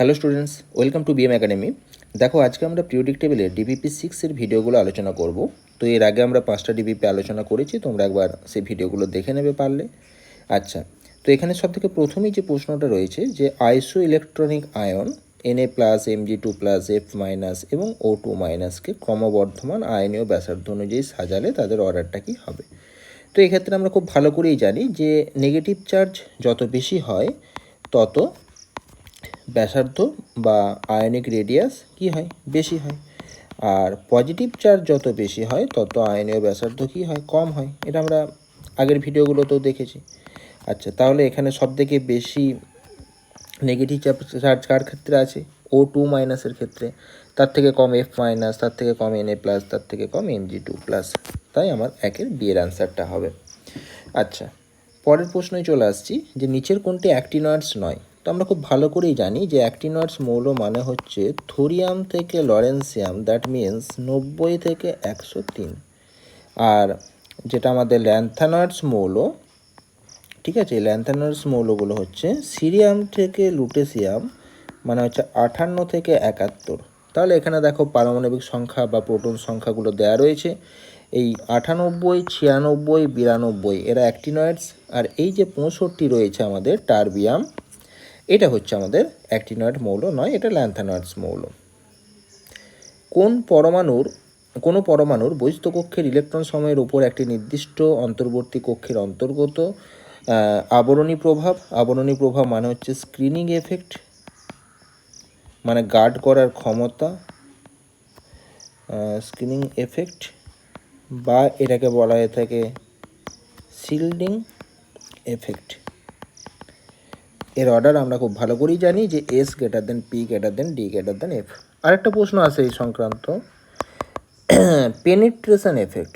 Hello students, welcome to BM academy. দেখো, আজকে আমরা পিরিয়ডিক টেবিলের ডিবিপি 6-এর ভিডিওগুলো আলোচনা করব। তো এর আগে আমরা 5টা ডিবিপি আলোচনা করেছি, তোমরা একবার সেই ভিডিওগুলো দেখে নেবে পারলে। আচ্ছা, তো এখানে সবথেকে প্রথমেই যে প্রশ্নটা রয়েছে যে আইসো electronic ion Na+, Mg2+, F- এবং O2- ক্রমবর্ধমান আয়নীয় ব্যাসার্ধ অনুযায়ী সাজালে তাদের অর্ডারটা কী হবে। তো এক্ষেত্রে আমরা খুব ভালো করেই জানি যে নেগেটিভ চার্জ যত বেশি হয় তত ব্যাসার্ধ বা আয়নিক রেডিয়াস কি হয়, বেশি হয়। আর পজিটিভ চার্জ যত বেশি হয় তত আয়নীয় ব্যাসার্ধ কি হয়, কম হয়। এটা আমরা আগের ভিডিওগুলোতেও দেখেছি। আচ্ছা, তাহলে এখানে সবথেকে বেশি নেগেটিভ চার্জ কার ক্ষেত্রে আছে? O2- ক্ষেত্রে। তার থেকে কম F-, তার থেকে কম Na+, তার থেকে কম Mg2+। তাই আমার একের বিয়ের অ্যান্সারটা হবে। আচ্ছা, পরের প্রশ্নে চলে আসছি যে নিচের কোনটি অ্যাক্টিনয়েডস নয়। তো আমরা খুব ভালো করেই জানি যে অ্যাক্টিনয়েডস মৌল মানে হচ্ছে থোরিয়াম থেকে লরেন্সিয়াম, দ্যাট মিনস 90 থেকে 103। আর যেটা আমাদের ল্যান্থানয়েডস মৌল, ঠিক আছে, ল্যান্থানয়েডস মৌলগুলো হচ্ছে সিরিয়াম থেকে লুটেসিয়াম, মানে হচ্ছে 58 থেকে 71। তাহলে এখানে দেখো পারমাণবিক সংখ্যা বা প্রোটন সংখ্যাগুলো দেওয়া রয়েছে। এই 98, 96, 92 এরা অ্যাক্টিনয়েডস। আর এই যে 65 রয়েছে আমাদের টারবিয়াম, এটা হচ্ছে আমাদের অ্যাক্টিনয়েড মৌল নয়, এটা ল্যান্থানয়েডস মৌল। কোনো পরমাণুর বহিস্থ কক্ষের ইলেকট্রন সময়ের উপর একটি নির্দিষ্ট অন্তর্বর্তী কক্ষের অন্তর্গত আবরণী প্রভাব মানে হচ্ছে স্ক্রিনিং এফেক্ট, মানে গার্ড করার ক্ষমতা, স্ক্রিনিং এফেক্ট, বা এটাকে বলা হয়ে থাকে শিল্ডিং এফেক্ট। এর অর্ডার আমরা খুব ভালো করেই জানি যে P, D>F। আরেকটা প্রশ্ন আছে এই সংক্রান্ত, penetration effect,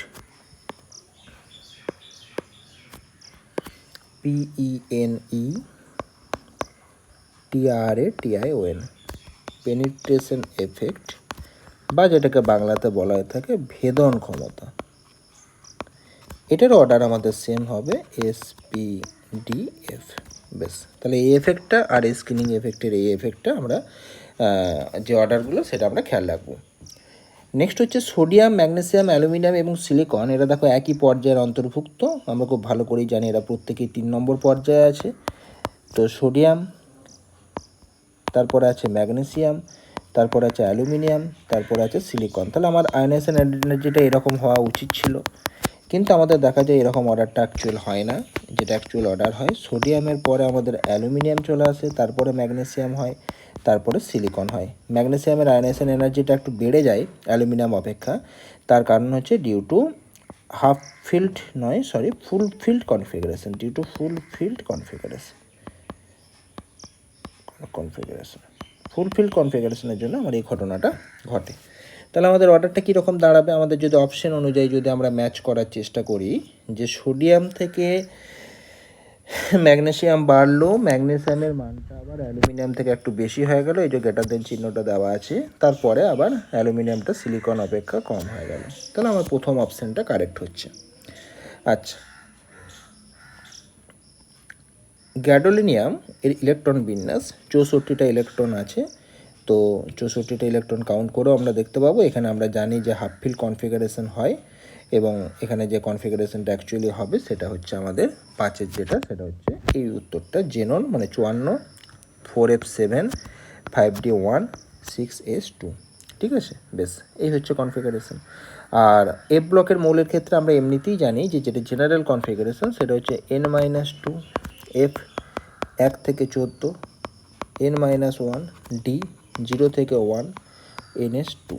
PENETRATION, penetration effect, বা যেটাকে বাংলাতে বলা হয়ে থাকে ভেদন ক্ষমতা। এটার অর্ডার আমাদের সেম হবে SPDF। বেশ, তাহলে এই এফেক্টটা আর স্ক্রিনিং এফেক্টের এই এফেক্টটা আমরা যে অর্ডারগুলো সেটা আমরা খেয়াল রাখবো। নেক্সট হচ্ছে সোডিয়াম, ম্যাগনেসিয়াম, অ্যালুমিনিয়াম এবং সিলিকন। এরা দেখো একই পর্যায়ের অন্তর্ভুক্ত। আমরা খুব ভালো করেই জানি এরা প্রত্যেকেই 3 নম্বর পর্যায়ে আছে। তো সোডিয়াম, তারপরে আছে ম্যাগনেসিয়াম, তারপরে আছে অ্যালুমিনিয়াম, তারপরে আছে সিলিকন। তাহলে আমার আয়নাইজেশন এনার্জিটা এরকম হওয়া উচিত ছিল, কিন্তু আমাদের দেখা যায় এরকম অর্ডারটা অ্যাকচুয়াল হয় না। যেটা অ্যাকচুয়াল অর্ডার হয়, সোডিয়ামের পরে আমাদের অ্যালুমিনিয়াম চলে আসে, তারপরে ম্যাগনেসিয়াম হয়, তারপরে সিলিকন হয়। ম্যাগনেসিয়ামের আয়নাইজেশন এনার্জিটা একটু বেড়ে যায় অ্যালুমিনিয়াম অপেক্ষা। তার কারণ হচ্ছে due to full field configuration, full field কনফিগারেশনের জন্য আমার এই ঘটনাটা ঘটে। তাহলে আমাদের অর্ডারটা কীরকম দাঁড়াবে? আমাদের যদি অপশন অনুযায়ী যদি আমরা ম্যাচ করার চেষ্টা করি, যে সোডিয়াম থেকে ম্যাগনেসিয়াম বাড়লো, ম্যাগনেসিয়ামের মানটা আবার অ্যালুমিনিয়াম থেকে একটু বেশি হয়ে গেল, এই যে গ্রেটার দেন চিহ্নটা দেওয়া আছে, তারপরে আবার অ্যালুমিনিয়ামটা সিলিকন অপেক্ষা কম হয়ে গেল। তাহলে আমার প্রথম অপশানটা কারেক্ট হচ্ছে। আচ্ছা, গ্যাডোলিনিয়াম এর ইলেকট্রন বিন্যাস 64টা ইলেকট্রন আছে। তো 64টা ইলেকট্রন কাউন্ট করেও আমরা দেখতে পাবো। এখানে আমরা জানি যে হাফ ফিল্ড কনফিগারেশন হয়, এবং এখানে যে কনফিগারেশনটা অ্যাকচুয়ালি হবে সেটা হচ্ছে আমাদের 5-এর যেটা, সেটা হচ্ছে এই উত্তরটা জেনন, মানে 54, 4f7, 5d1, 6s2। ঠিক আছে, বেশ, এই হচ্ছে কনফিগারেশন। আর এফ ব্লকের মৌলের ক্ষেত্রে আমরা এমনিতেই জানি যে যেটা জেনারেল কনফিগারেশন সেটা হচ্ছে n-2, F 1 থেকে 14, n-1, D 0 থেকে 1, ns2।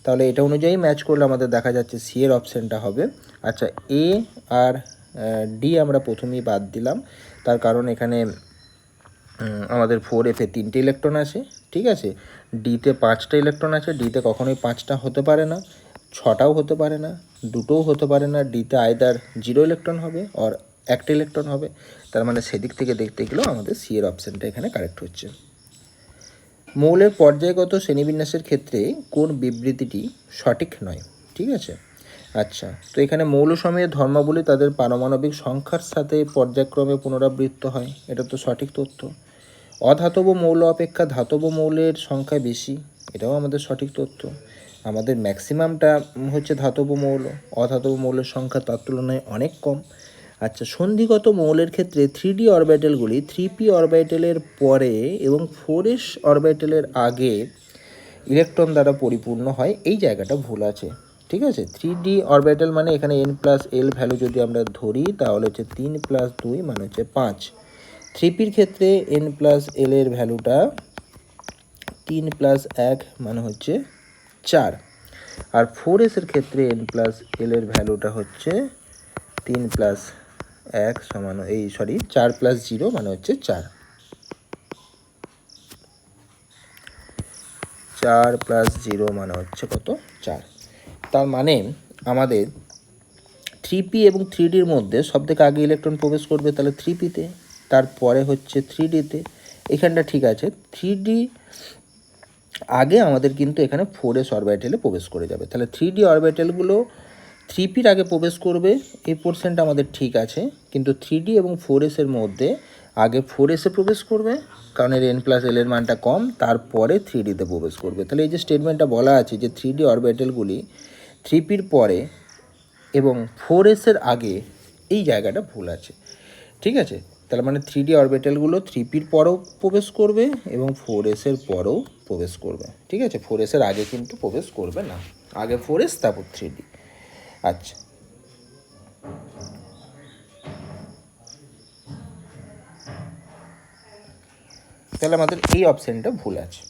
তাহলে এটা অনুযায়ী ম্যাচ করলে আমাদের দেখা যাচ্ছে সি এর অপশানটা হবে। আচ্ছা, এ আর ডি আমরা প্রথমেই বাদ দিলাম, তার কারণ এখানে আমাদের 4f-এ 3টে ইলেকট্রন আছে, ঠিক আছে, ডিতে 5টা ইলেকট্রন আছে, ডিতে কখনোই 5টা হতে পারে না, 6টাও হতে পারে না, 2টোও হতে পারে না। ডিতে আইদার 0 ইলেকট্রন হবে আর 1টা ইলেকট্রন হবে। তার মানে সেদিক থেকে দেখতে গেলেও আমাদের সি এর অপশানটা এখানে কারেক্ট হচ্ছে। মৌলের পর্যায়গত শ্রেণীবিন্যাসের ক্ষেত্রে কোন বিবৃতিটি সঠিক নয়? ঠিক আছে, আচ্ছা, তো এখানে মৌলসমূহের ধর্মাবলী তাদের পারমাণবিক সংখ্যার সাথে পর্যায়ক্রমে পুনরাবৃত্ত হয়, এটা তো সঠিক তথ্য। অধাতব মৌল অপেক্ষা ধাতব মৌলের সংখ্যা বেশি, এটাও আমাদের সঠিক তথ্য। আমাদের ম্যাক্সিমামটা হচ্ছে ধাতব মৌল, অধাতব মৌলের সংখ্যা তার তুলনায় অনেক কম। আচ্ছা, সন্ধিগত মৌলের ক্ষেত্রে 3d অরবিটালগুলি 3p অরবিটালের পরে এবং 4s অরবিটালের আগে ইলেকট্রন দ্বারা পরিপূর্ণ হয়, এই জায়গাটা ভুল আছে। ঠিক আছে, 3d অরবিটাল মানে এখানে n প্লাস এল ভ্যালু যদি আমরা ধরি তাহলে হচ্ছে 3 প্লাস 2 মানে হচ্ছে 5। 3pর ক্ষেত্রে n প্লাস এল এর ভ্যালুটা 3 প্লাস 1 মানে হচ্ছে 4, আর 4s এর ক্ষেত্রে n প্লাস এল এর ভ্যালুটা হচ্ছে 3 প্লাস 1 সমান 4 প্লাস 0 মানে হচ্ছে 4। 4 প্লাস 0 মানে হচ্ছে কত? 4। তার মানে আমাদের 3p এবং 3dর মধ্যে সবথেকে আগে ইলেকট্রন প্রবেশ করবে তাহলে 3pতে, তারপরে হচ্ছে 3dতে। এখানটা ঠিক আছে, 3d আগে আমাদের কিন্তু এখানে 4s অরবিটালে প্রবেশ করে যাবে, তাহলে 3d অরবিটালগুলো 3pর আগে প্রবেশ করবে, এই পোর্শনটা আমাদের ঠিক আছে। কিন্তু 3d এবং 4s এর মধ্যে আগে 4sে প্রবেশ করবে, কারণ এর n প্লাস এল এর মানটা কম, তারপরে 3dতে প্রবেশ করবে। তাহলে এই যে স্টেটমেন্টটা বলা আছে যে 3d অরবিটালগুলি 3pর পরে এবং 4s এর আগে, এই জায়গাটা ভুল আছে। ঠিক আছে, তার মানে 3d অরবিটালগুলো 3pর পরেও প্রবেশ করবে এবং 4s এর পরেও প্রবেশ করবে। ঠিক আছে, 4s এর আগে কিন্তু প্রবেশ করবে না, আগে 4s তারপর 3d। আচ্ছা, তাহলে আমাদের এই অপশানটা ভুল আছে।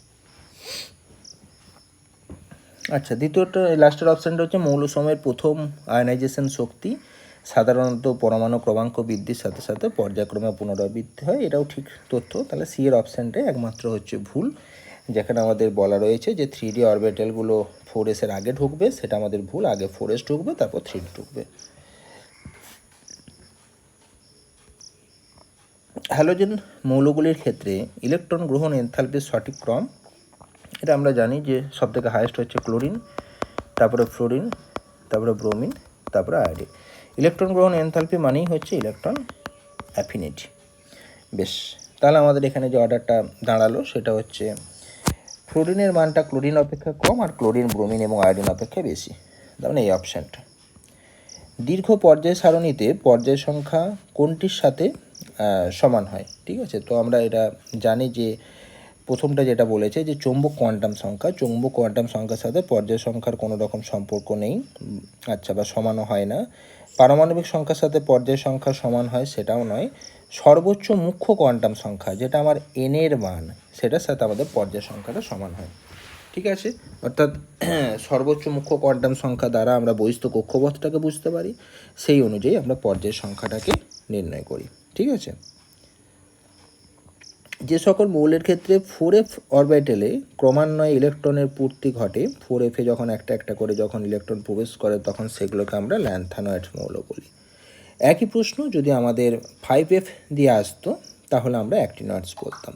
আচ্ছা, দ্বিতীয়টা লাস্টের অপশানটা হচ্ছে মৌলসমূহের প্রথম আয়নাইজেশন শক্তি সাধারণত পরমাণু ক্রমাঙ্ক বৃদ্ধির সাথে সাথে পর্যায়ক্রমে পুনরাবৃত্তি হয়, এটাও ঠিক তথ্য। তাহলে সি এর অপশানটাই একমাত্র হচ্ছে ভুল, যেখানে আমাদের বলা রয়েছে যে 3d অরবিটালগুলো 4s এর আগে ঢুকবে, সেটা আমাদের ভুল, আগে 4s ঢুকবে তারপর 3d ঢুকবে। হ্যালোজেন মৌলগুলির ক্ষেত্রে ইলেকট্রন গ্রহণ এনথালপির সঠিক ক্রম, এটা আমরা জানি যে সবথেকে হায়েস্ট হচ্ছে ক্লোরিন, তারপরে ফ্লোরিন, তারপরে ব্রোমিন, তারপরে আয়োডিন। ইলেকট্রন গ্রহণ এনথালপি মানেই হচ্ছে ইলেকট্রন অ্যাফিনিটি। বেশ, তাহলে আমাদের এখানে যে অর্ডারটা দাঁড়ালো সেটা হচ্ছে ফ্লোরিনের মানটা ক্লোরিন অপেক্ষা কম, আর ক্লোরিন ব্রোমিন এবং আয়োডিন অপেক্ষা বেশি, তার মানে এই অপশানটা। দীর্ঘ পর্যায় সারণীতে পর্যায় সংখ্যা কোনটির সাথে সমান হয়? ঠিক আছে, তো আমরা এটা জানি যে প্রথমটা যেটা বলেছে যে চৌম্বক কোয়ান্টাম সংখ্যা, চৌম্বক কোয়ান্টাম সংখ্যার সাথে পর্যায় সংখ্যার কোনো রকম সম্পর্ক নেই, আচ্ছা, বা সমানও হয় না। পারমাণবিক সংখ্যার সাথে পর্যায় সংখ্যা সমান হয় সেটাও নয়। সর্বোচ্চ মুখ্য কোয়ান্টাম সংখ্যা যেটা আমার n এর মান, সেটার সাথে আমাদের পর্যায় সংখ্যাটা সমান হয়। ঠিক আছে, অর্থাৎ সর্বোচ্চ মুখ্য কোয়ান্টাম সংখ্যা দ্বারা আমরা বহিস্থ কক্ষপথটাকে বুঝতে পারি, সেই অনুযায়ী আমরা পর্যায়ের সংখ্যাটাকে নির্ণয় করি। ঠিক আছে, যে সকল মৌলের ক্ষেত্রে 4f অরবিটালে ক্রমান্বয়ে ইলেকট্রনের পূর্তি ঘটে, 4fে যখন একটা একটা করে যখন ইলেকট্রন প্রবেশ করে তখন সেগুলোকে আমরা ল্যান্থানয়েড মৌল বলি। একই প্রশ্ন যদি আমাদের 5f দিয়ে আসতো তাহলে আমরা অ্যাক্টিনয়েডস বলতাম।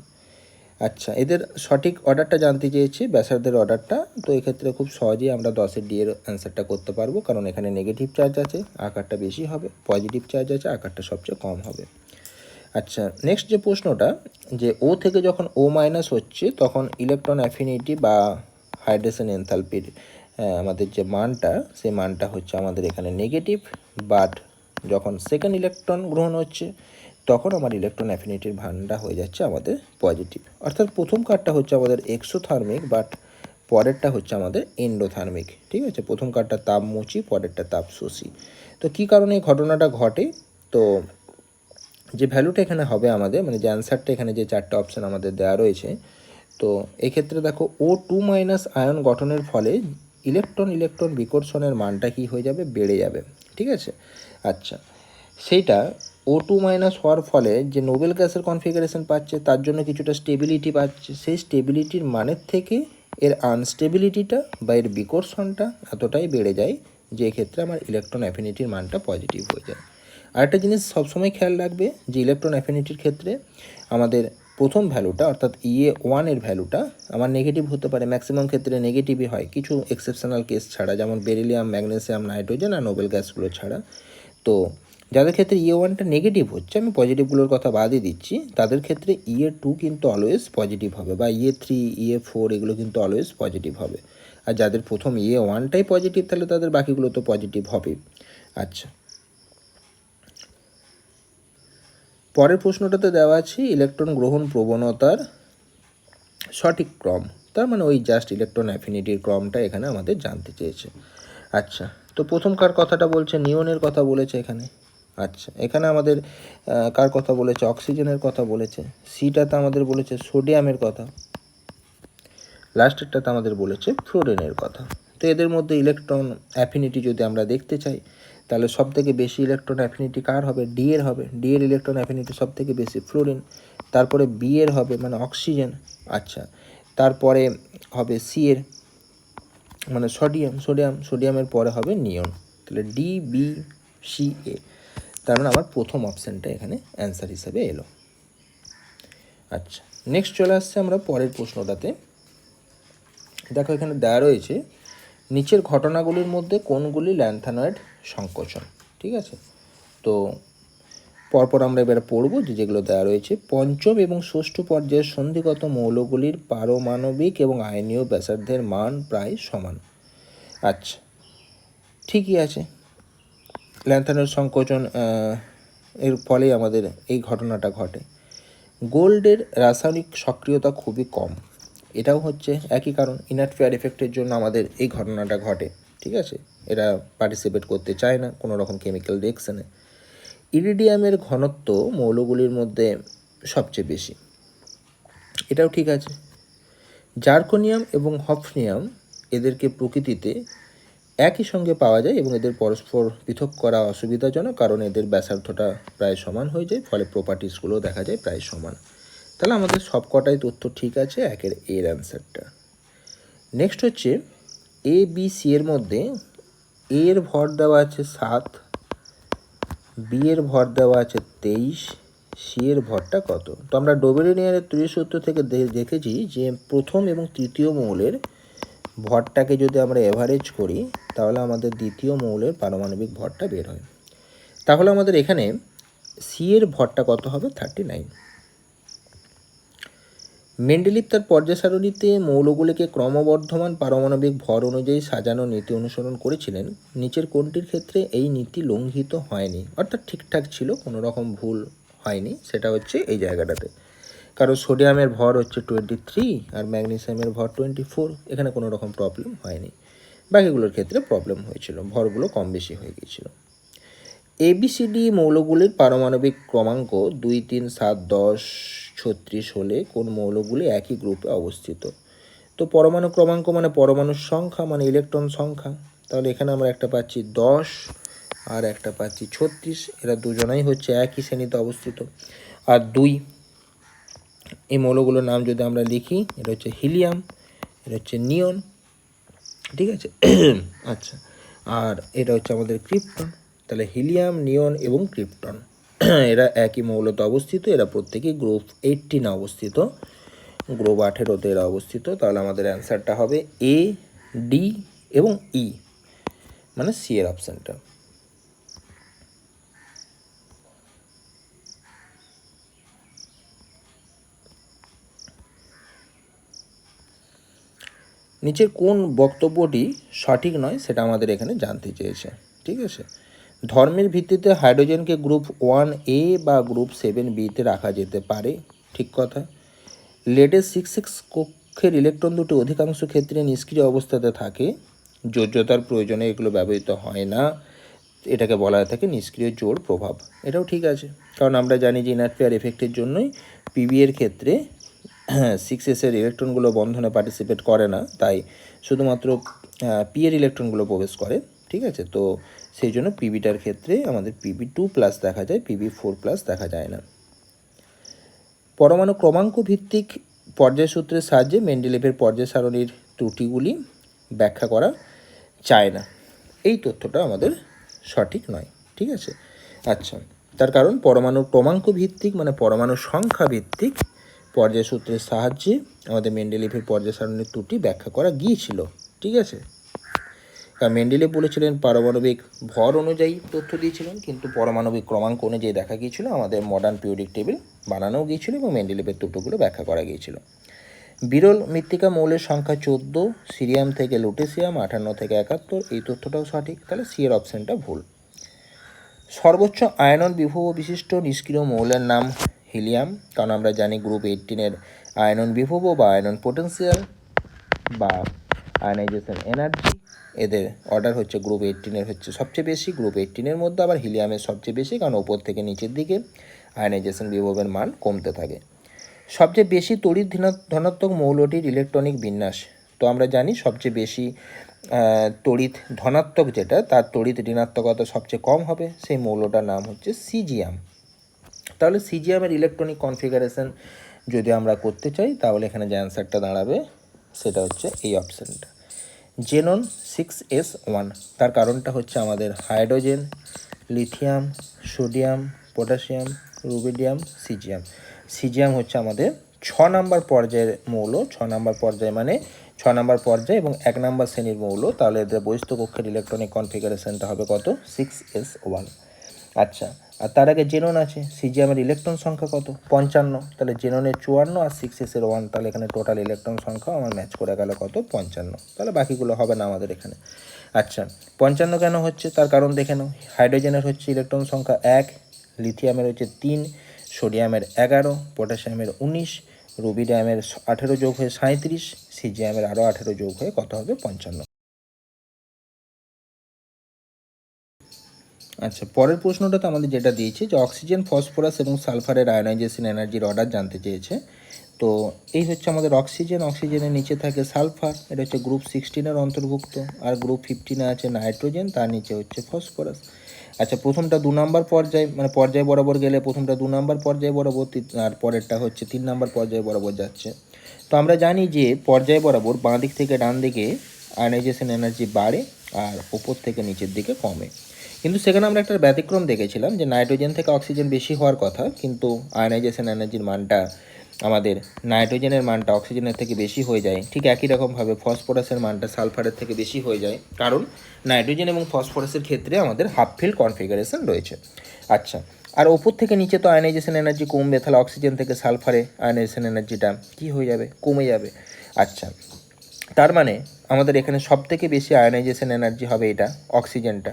আচ্ছা, এদের সঠিক অর্ডারটা জানতে চেয়েছি, ব্যাসার্ধের অর্ডারটা, তো এক্ষেত্রে খুব সহজেই আমরা 10-এর ডি এর অ্যান্সারটা করতে পারবো, কারণ এখানে নেগেটিভ চার্জ আছে, আকারটা বেশি হবে, পজিটিভ চার্জ আছে, আকারটা সবচেয়ে কম হবে। আচ্ছা, নেক্সট যে প্রশ্নটা, যে ও থেকে যখন ও মাইনাস হচ্ছে তখন ইলেকট্রন অ্যাফিনিটি বা হাইড্রেশন এনথালপির আমাদের যে মানটা, সেই মানটা হচ্ছে আমাদের এখানে নেগেটিভ, বাট যখন সেকেন্ড ইলেকট্রন গ্রহণ হচ্ছে তখন আমার ইলেকট্রন অ্যাফিনিটির মানটা হয়ে যাচ্ছে আমাদের পজিটিভ। অর্থাৎ প্রথম কার্ডটা হচ্ছে আমাদের এক্সোথার্মিক, বাট পরেরটা হচ্ছে আমাদের এন্ডোথার্মিক। ঠিক আছে, প্রথম কার্ডটা তাপমোচী, পরেরটা তাপশোষী। তো কী কারণে এই ঘটনাটা ঘটে, তো যে ভ্যালুটা এখানে হবে আমাদের, মানে যে অ্যান্সারটা এখানে যে চারটে অপশান আমাদের দেওয়া রয়েছে, তো এক্ষেত্রে দেখো O2 মাইনাস আয়ন গঠনের ফলে ইলেকট্রন বিকর্ষণের মানটা কী হয়ে যাবে, বেড়ে যাবে। ঠিক আছে, আচ্ছা, সেইটা O2 মাইনাস হওয়ার ফলে যে নোবেল গ্যাসের কনফিগারেশন পাচ্ছে তার জন্য কিছুটা স্টেবিলিটি পাচ্ছে, সেই স্টেবিলিটির মানের থেকে এর আনস্টেবিলিটিটা বা এর বিকর্ষণটা এতটাই বেড়ে যায় যে এক্ষেত্রে আমার ইলেকট্রন অ্যাফিনিটির মানটা পজিটিভ হয়ে যায়। আরেকটা জিনিস সবসময় খেয়াল রাখবে যে ইলেকট্রন অ্যাফিনিটির ক্ষেত্রে আমাদের প্রথম ভ্যালুটা অর্থাৎ EA1 এর ভ্যালুটা আমার নেগেটিভ হতে পারে, ম্যাক্সিমাম ক্ষেত্রে নেগেটিভই হয়, কিছু এক্সেপশনাল কেস ছাড়া, যেমন বেরিলিয়াম, ম্যাগনেসিয়াম, নাইট্রোজেন আর নোবেল গ্যাসগুলো ছাড়া। তো যাদের ক্ষেত্রে E1টা নেগেটিভ হচ্ছে, আমি পজিটিভগুলোর কথা বাদই দিচ্ছি, তাদের ক্ষেত্রে E2 কিন্তু অলওয়েজ পজিটিভ হবে, বা E3 E4 এগুলো কিন্তু অলওয়েজ পজিটিভ হবে। আর যাদের প্রথম E1টাই পজিটিভ, তাহলে তাদের বাকিগুলো তো পজিটিভ হবেই। আচ্ছা, পরের প্রশ্নটাতে দেওয়া আছে ইলেকট্রন গ্রহণ প্রবণতার সঠিক ক্রম, তার মানে ওই জাস্ট ইলেকট্রন অ্যাফিনিটির ক্রমটা এখানে আমাদের জানতে চেয়েছে। আচ্ছা, তো প্রথম কার কথাটা বলছে, নিয়নের কথা বলেছে এখানে। আচ্ছা, এখানে আমাদের কার কথা বলেছে, অক্সিজেনের কথা বলেছে। সিটাতে আমাদের বলেছে সোডিয়ামের কথা, লাস্টেরটাতে আমাদের বলেছে ফ্লোরিনের কথা। তো এদের মধ্যে ইলেকট্রন অ্যাফিনিটি যদি আমরা দেখতে চাই, তাহলে সব থেকে বেশি ইলেকট্রন অ্যাফিনিটি কার হবে, ডি এর হবে। ডি এর ইলেকট্রন অ্যাফিনিটি সব থেকে বেশি ফ্লোরিন, তারপরে বি এর হবে মানে অক্সিজেন। আচ্ছা, তারপরে হবে সি এর মানে সোডিয়ামের পরে হবে নিয়ন। তাহলে ডি বি সি এ, তার মানে আমার প্রথম অপশানটা এখানে অ্যান্সার হিসাবে এলো। আচ্ছা, নেক্সট চলে আসছে আমরা পরের প্রশ্নটাতে। দেখো এখানে দেওয়া রয়েছে নিচের ঘটনাগুলির মধ্যে কোনগুলি ল্যান্থানয়েড সংকোচন। ঠিক আছে, তো পরপর আমরা এবার পড়ব যেগুলো দেওয়া রয়েছে। পঞ্চম এবং ষষ্ঠ পর্যায়ের সন্ধিগত মৌলগুলির পারমাণবিক এবং আয়নীয় ব্যাসার্ধের মান প্রায় সমান। আচ্ছা, ঠিকই আছে, ল্যান্থানয়েড সংকোচন এর ফলেই আমাদের এই ঘটনাটা ঘটে। গোল্ডের রাসায়নিক সক্রিয়তা খুবই কম, এটাও হচ্ছে একই কারণ, ইনার্ট ফেয়ার এফেক্টের জন্য আমাদের এই ঘটনাটা ঘটে। ঠিক আছে, এরা পার্টিসিপেট করতে চায় না কোনো রকম কেমিক্যাল রিঅ্যাকশানে। ইরিডিয়ামের ঘনত্ব মৌলগুলির মধ্যে সবচেয়ে বেশি, এটাও ঠিক আছে। জার্কোনিয়াম এবং হফনিয়াম এদেরকে প্রকৃতিতে একই সঙ্গে পাওয়া যায় এবং এদের পরস্পর পৃথক করা অসুবিধাজনক, কারণ এদের ব্যাসার্ধটা প্রায় সমান হয়ে যায়, ফলে প্রপার্টিসগুলো দেখা যায় প্রায় সমান। তাহলে আমাদের সবকটাই তথ্য ঠিক আছে, একের এর অ্যান্সারটা। নেক্সট হচ্ছে এ বি সি এর মধ্যে এ এর ভর দেওয়া আছে 7, বি এর ভর দেওয়া আছে 23, সি এর ভরটা কত? তো আমরা ডোবেরিনিয়ারের তৃতীয় সূত্র থেকে দেখেছি যে প্রথম এবং তৃতীয় মৌলের ভরটাকে যদি আমরা এভারেজ করি, তাহলে আমাদের দ্বিতীয় মৌলের পারমাণবিক ভরটা বের হয়। তাহলে আমাদের এখানে সি এর ভরটা কত হবে? 39। মেন্ডেলিভ তার পর্যায় সারণীতে মৌলগুলিকে ক্রমবর্ধমান পারমাণবিক ভর অনুযায়ী সাজানো নীতি অনুসরণ করেছিলেন। নিচের কোনটির ক্ষেত্রে এই নীতি লঙ্ঘিত হয়নি, অর্থাৎ ঠিকঠাক ছিল, কোনো রকম ভুল হয়নি, সেটা হচ্ছে এই জায়গাটাতে। কারণ সোডিয়ামের ভর হচ্ছে 23 আর ম্যাগনেসিয়ামের ভর 24, এখানে কোনো রকম প্রবলেম হয়নি। বাকিগুলোর ক্ষেত্রে প্রবলেম হয়েছিল, ভরগুলো কম বেশি হয়ে গিয়েছিল। এবিসিডি মৌলগুলির পারমাণবিক ক্রমাঙ্ক 2, 3, 7, 10, 36 হলে কোন মৌলগুলি একই গ্রুপে অবস্থিত? তো পরমাণু ক্রমাঙ্ক মানে পরমাণুর সংখ্যা মানে ইলেকট্রন সংখ্যা, তাহলে এখানে আমরা একটা পাচ্ছি 10 আর একটা পাচ্ছি 36, এরা দুজনাই হচ্ছে একই শ্রেণীতে অবস্থিত। আর 2, এই মৌলগুলোর নাম যদি আমরা লিখি, এটা হচ্ছে হিলিয়াম, এটা হচ্ছে নিয়ন। ঠিক আছে, আচ্ছা, আর এটা হচ্ছে আমাদের ক্রিপ্টন। তাহলে হিলিয়াম, নিয়ন এবং ক্রিপ্টন এরা একই মৌলতে অবস্থিত, এরা প্রত্যেকেই গ্রুপ 18 অবস্থিত, গ্রুপ 18তে এরা অবস্থিত। তাহলে আমাদের অ্যান্সারটা হবে এ, ডি এবং ই, মানে সি এর অপশানটা। নিচের কোন বক্তব্যটি সঠিক নয় সেটা আমাদের এখানে জানতে চেয়েছে। ঠিক আছে, ধর্মের ভিত্তিতে হাইড্রোজেনকে গ্রুপ 1A বা গ্রুপ 7Bতে রাখা যেতে পারে, ঠিক কথা। লেডের 6s কক্ষের ইলেকট্রন দুটি অধিকাংশ ক্ষেত্রে নিষ্ক্রিয় অবস্থাতে থাকে, যোজ্যতার প্রয়োজনে এগুলো ব্যবহৃত হয় না, এটাকে বলা হয়ে থাকে নিষ্ক্রিয় জোড় প্রভাব। এটাও ঠিক আছে, কারণ আমরা জানি যে ইনার্ট পেয়ার এফেক্টের জন্যই পিবি এর ক্ষেত্রে 6s এর ইলেকট্রনগুলো বন্ধনে পার্টিসিপেট করে না, তাই শুধুমাত্র পি এর ইলেকট্রনগুলো প্রবেশ করে। ঠিক আছে, তো সেই জন্য পিবিটার ক্ষেত্রে আমাদের PB2+ দেখা যায়, PB4+ দেখা যায় না। পরমাণু ক্রমাঙ্ক ভিত্তিক পর্যায়সূত্রের সাহায্যে মেন্ডেলিভের পর্যায় সারণীর ত্রুটিগুলি ব্যাখ্যা করা যায় না, এই তথ্যটা আমাদের সঠিক নয়। ঠিক আছে, আচ্ছা, তার কারণ পরমাণুর ক্রমাঙ্ক ভিত্তিক মানে পরমাণু সংখ্যা ভিত্তিক পর্যায়সূত্রের সাহায্যে আমাদের মেন্ডেলিভের পর্যায় সারণীর ত্রুটি ব্যাখ্যা করা গিয়েছিল। ঠিক আছে, কারণ মেন্ডেলিভ বলেছিলেন পারমাণবিক ভর অনুযায়ী তথ্য দিয়েছিলেন, কিন্তু পারমাণবিক ক্রমাঙ্ক অনুযায়ী দেখা গিয়েছিল আমাদের মডার্ন পিরিয়ডিক টেবিল বানানোও গিয়েছিল এবং মেন্ডেলিভের তথ্যগুলো ব্যাখ্যা করা গিয়েছিল। বিরল মৃত্তিকা মৌলের সংখ্যা 14, সিরিয়াম থেকে লুটেসিয়াম 58 থেকে 71, এই তথ্যটাও সঠিক, তাহলে সি এর অপশানটা ভুল। সর্বোচ্চ আয়নন বিভব বিশিষ্ট নিষ্ক্রিয় মৌলের নাম হিলিয়াম, কারণ আমরা জানি গ্রুপ 18-এর আয়নন বিভব বা আয়নন পোটেন্সিয়াল বা আয়নাইজেশন এনার্জি, এদের অর্ডার হচ্ছে গ্রুপ 18-এর হচ্ছে সবচেয়ে বেশি, গ্রুপ 18-এর মধ্যে আবার হিলিয়ামের সবচেয়ে বেশি, কারণ ওপর থেকে নিচের দিকে আয়নাইজেশন বিভবের মান কমতে থাকে। সবচেয়ে বেশি তড়িৎ ধনাত্মক মৌলটির ইলেকট্রনিক বিন্যাস, তো আমরা জানি সবচেয়ে বেশি তড়িৎ ধনাত্মক যেটা তার তড়িৎ ঋণাত্মকতা সবচেয়ে কম হবে, সেই মৌলটার নাম হচ্ছে সিজিয়াম। তাহলে সিজিয়ামের ইলেকট্রনিক কনফিগারেশন যদি আমরা করতে চাই তাহলে এখানে যে অ্যান্সারটা দাঁড়াবে সেটা হচ্ছে এই অপশানটা, জেনন 6s1। তার কারণটা হচ্ছে আমাদের hydrogen, lithium, sodium, potassium, rubidium, caesium. Caesium হচ্ছে আমাদের 6 নম্বর পর্যায়ের মৌল, 6 নম্বর পর্যায় মানে 6 নম্বর পর্যায় এবং 1 নম্বর শ্রেণীর মৌল, তাহলে এদের বহিস্থ কক্ষের ইলেকট্রনিক কনফিগারেশনটা হবে কত, 6s1। আচ্ছা, আর তার আগে জেনন আছে, সিজিয়ামের ইলেকট্রন সংখ্যা কত, 55, তাহলে জেননের 54 আর 6s-এর 1, তাহলে এখানে টোটাল ইলেকট্রন সংখ্যা আমার ম্যাচ করে গেল কত, 55, তাহলে বাকিগুলো হবে না আমাদের এখানে। আচ্ছা, 55 কেন হচ্ছে তার কারণ দেখে নাও, হাইড্রোজেনের হচ্ছে ইলেকট্রন সংখ্যা 1, লিথিয়ামের হচ্ছে 3, সোডিয়ামের 11, পটাশিয়ামের 19, রুবিডিয়ামের 18 যোগ হয়ে 37, সিজিয়ামের আরও 18 যোগ হয়ে কত হবে, 55। আচ্ছা, পরের প্রশ্নটাতে আমাদের যেটা দিয়েছে যে অক্সিজেন, ফসফরাস এবং সালফারের আয়নাইজেশন এনার্জির অর্ডার জানতে চেয়েছে। তো এই হচ্ছে আমাদের অক্সিজেন, অক্সিজেনের নিচে থাকে সালফার, এটা হচ্ছে গ্রুপ 16-এর অন্তর্ভুক্ত, আর গ্রুপ 15-এ আছে নাইট্রোজেন, তার নিচে হচ্ছে ফসফরাস। আচ্ছা, প্রথমটা 2 নম্বর পর্যায় মানে পর্যায় বরাবর গেলে প্রথমটা 2 নম্বর পর্যায় বরাবর, আর পরেরটা হচ্ছে 3 নম্বর পর্যায় বরাবর যাচ্ছে। তো আমরা জানি যে পর্যায় বরাবর বাঁ দিক থেকে ডান দিকে আয়নাইজেশন এনার্জি বাড়ে আর ওপর থেকে নিচের দিকে কমে, কিন্তু সেখানে আমরা একটা ব্যতিক্রম দেখেছিলাম যে নাইট্রোজেন থেকে অক্সিজেন বেশি হওয়ার কথা, কিন্তু আয়নাইজেশন এনার্জির মানটা আমাদের নাইট্রোজেনের মানটা অক্সিজেনের থেকে বেশি হয়ে যায়। ঠিক একই রকমভাবে ফসফরাসের মানটা সালফারের থেকে বেশি হয়ে যায়, কারণ নাইট্রোজেন এবং ফসফরাসের ক্ষেত্রে আমাদের হাফ ফিল্ড কনফিগারেশন রয়েছে। আচ্ছা, আর ওপর থেকে নিচে তো আয়নাইজেশন এনার্জি কমবে, তাহলে অক্সিজেন থেকে সালফারে আয়নাইজেশন এনার্জিটা কী হয়ে যাবে, কমে যাবে। আচ্ছা, তার মানে আমাদের এখানে সবথেকে বেশি আয়নাইজেশন এনার্জি হবে এটা অক্সিজেনটা,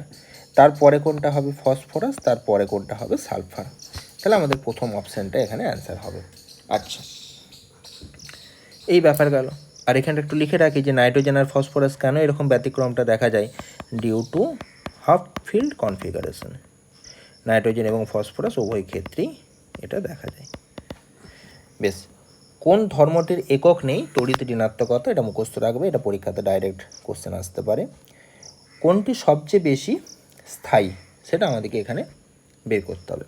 তারপরে কোনটা হবে ফসফরাস, তারপরে কোনটা হবে সালফার, তাহলে আমাদের প্রথম অপশানটা এখানে অ্যান্সার হবে। আচ্ছা, এই ব্যাপার গেল। আর এখানটা একটু লিখে রাখি যে নাইট্রোজেন আর ফসফরাস কেন এরকম ব্যতিক্রমটা দেখা যায়, due to half filled configuration. Nitrogen এবং ফসফরাস উভয় ক্ষেত্রেই এটা দেখা যায়। বেশ, কোন ধর্মটির একক নেই তড়িৎ ঋণাত্মকতা, এটা মুখস্থ রাখবে, এটা পরীক্ষাতে ডাইরেক্ট কোশ্চেন আসতে পারে। কোনটি সবচেয়ে বেশি স্থায়ী, সেটা আমাদেরকে এখানে বের করতে হবে।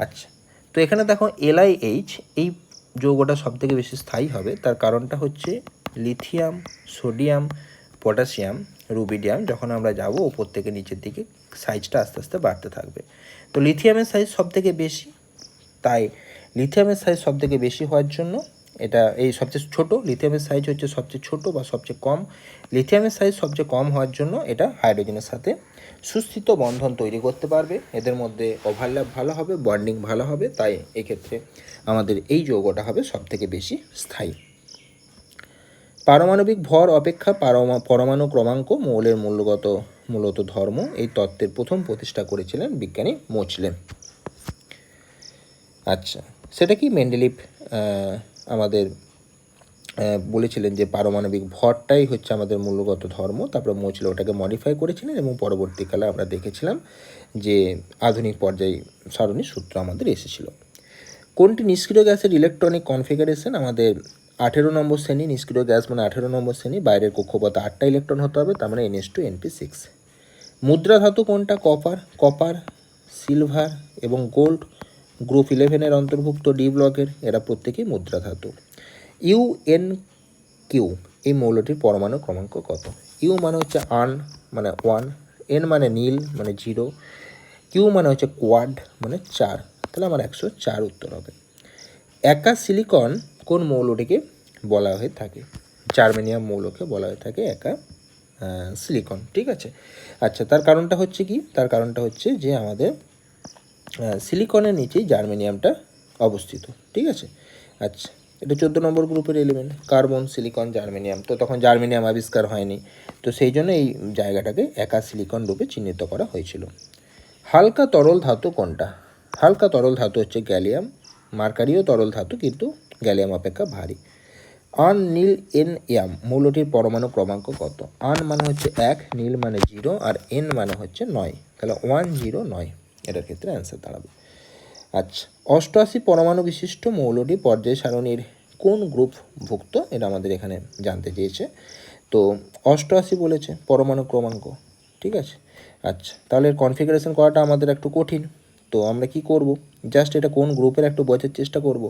আচ্ছা, তো এখানে দেখো LiH এই যৌগটা সবথেকে বেশি স্থায়ী হবে, তার কারণটা হচ্ছে লিথিয়াম, সোডিয়াম, পটাশিয়াম, রুবিডিয়াম যখন আমরা যাব ওপর থেকে নিচের দিকে সাইজটা আস্তে আস্তে বাড়তে থাকবে। তো লিথিয়ামের সাইজ সবথেকে বেশি, তাই লিথিয়ামের সাইজ সবথেকে বেশি হওয়ার জন্য এটা এই সবচেয়ে ছোট, লিথিয়ামের সাইজ হচ্ছে সবচেয়ে ছোট বা সবচেয়ে কম, লিথিয়ামের সাইজ সবচেয়ে কম হওয়ার জন্য এটা হাইড্রোজেনের সাথে সুস্থিত বন্ধন তৈরি করতে পারবে, এদের মধ্যে ওভারল্যাপ ভালো হবে, বন্ডিং ভালো হবে, তাই এক্ষেত্রে আমাদের এই যৌগটা হবে সবথেকে বেশি স্থায়ী। পারমাণবিক ভর অপেক্ষা পরমাণু ক্রমাঙ্ক মৌলের মূলত ধর্ম, এই তত্ত্বের প্রথম প্রতিষ্ঠা করেছিলেন বিজ্ঞানী মোচলে। আচ্ছা, সেটা কি মেন্ডেলিভ আমাদের বলেছিলেন যে পারমাণবিক ভরটাই হচ্ছে আমাদের মূলগত ধর্ম, তারপরে মোচলে ওটাকে মডিফাই করেছিলেন এবং পরবর্তীকালে আমরা দেখেছিলাম যে আধুনিক পর্যায় সারণীর সূত্র আমাদের এসেছিল। কোনটি নিষ্ক্রিয় গ্যাসের ইলেকট্রনিক কনফিগারেশন, আমাদের 18 নম্বর শ্রেণী, নিষ্ক্রিয় গ্যাস মানে 18 নম্বর শ্রেণী, বাইরের কক্ষপথে 8টা ইলেকট্রন হতে হবে, তার মানে NH2NP6। মুদ্রা ধাতু কোনটা, কপার, সিলভার এবং গোল্ড, গ্রুপ 11-এর অন্তর্ভুক্ত ডি ব্লকের, এরা প্রত্যেকেই মুদ্রা ধাতু। UNQ এই মৌলটির পরমাণু ক্রমাঙ্ক কত, ইউ মানে হচ্ছে আন মানে 1, এন মানে নীল মানে 0, কিউ মানে হচ্ছে কোয়াড মানে 4, তাহলে আমার 104 উত্তর হবে। একা সিলিকন কোন মৌলটিকে বলা হয়ে থাকে, জার্মেনিয়াম মৌলকে বলা হয়ে থাকে একা সিলিকন। ঠিক আছে, আচ্ছা তার কারণটা হচ্ছে কি, তার কারণটা হচ্ছে যে আমাদের সিলিকনের নিচেই জার্মেনিয়ামটা অবস্থিত। ঠিক আছে, আচ্ছা এটা 14 নম্বর গ্রুপের এলিমেন্ট, কার্বন, সিলিকন, জার্মেনিয়াম। তো তখন জার্মেনিয়াম আবিষ্কার হয়নি, তো সেই জন্য এই জায়গাটাকে একা সিলিকন রূপে চিহ্নিত করা হয়েছিল। হালকা তরল ধাতু কোনটা? হালকা তরল ধাতু হচ্ছে গ্যালিয়াম। মার্কারিও তরল ধাতু, কিন্তু গ্যালিয়াম অপেক্ষা ভারী। আন নীল এন ইয়াম মৌলটির পরমাণু ক্রমাঙ্ক কত? আন মানে হচ্ছে 1, নীল মানে 0, আর এন মানে হচ্ছে 9, তাহলে 109 এটার ক্ষেত্রে অ্যান্সার দাঁড়াবে। আচ্ছা, 88 পরমাণু বিশিষ্ট মৌলটি পর্যায় সারণীর কোন গ্রুপ ভুক্ত? এটা আমাদের এখানে জানতে চেয়েছে। তো 88 বলেছে পরমাণু ক্রমাঙ্ক। ঠিক আছে, আচ্ছা তাহলে কনফিগারেশন করাটা আমাদের একটু কঠিন। তো আমরা কি করব, জাস্ট এটা কোন গ্রুপের একটু বোঝার চেষ্টা করব।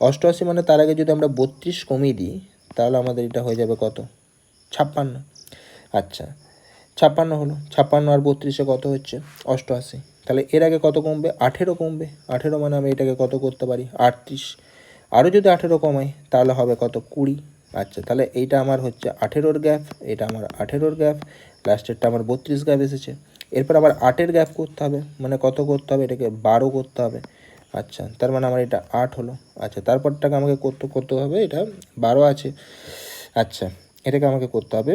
88 মানে তার আগে যদি আমরা 32 কমিয়ে দিই, তাহলে আমাদের এটা হয়ে যাবে কত? 56। আচ্ছা 56 হলো, 56 আর 32-এ কত হচ্ছে? 88। তাহলে এর আগে কত কমবে? 18 কমবে। 18 মানে আমি এটাকে কত করতে পারি? 38। আরও যদি 18 কমাই তাহলে হবে কত? 20। আচ্ছা তাহলে এইটা আমার হচ্ছে 18-র গ্যাপ, এটা আমার 18-র গ্যাপ, লাস্টেরটা আমার 32 গ্যাপ এসেছে। এরপর আবার 8-এর গ্যাপ করতে হবে, মানে কত করতে হবে? এটাকে 12 করতে হবে। আচ্ছা তার মানে আমার এটা 8 হলো। আচ্ছা তারপরটাকে আমাকে করতে হবে, এটা 12 আছে। আচ্ছা এটাকে আমাকে করতে হবে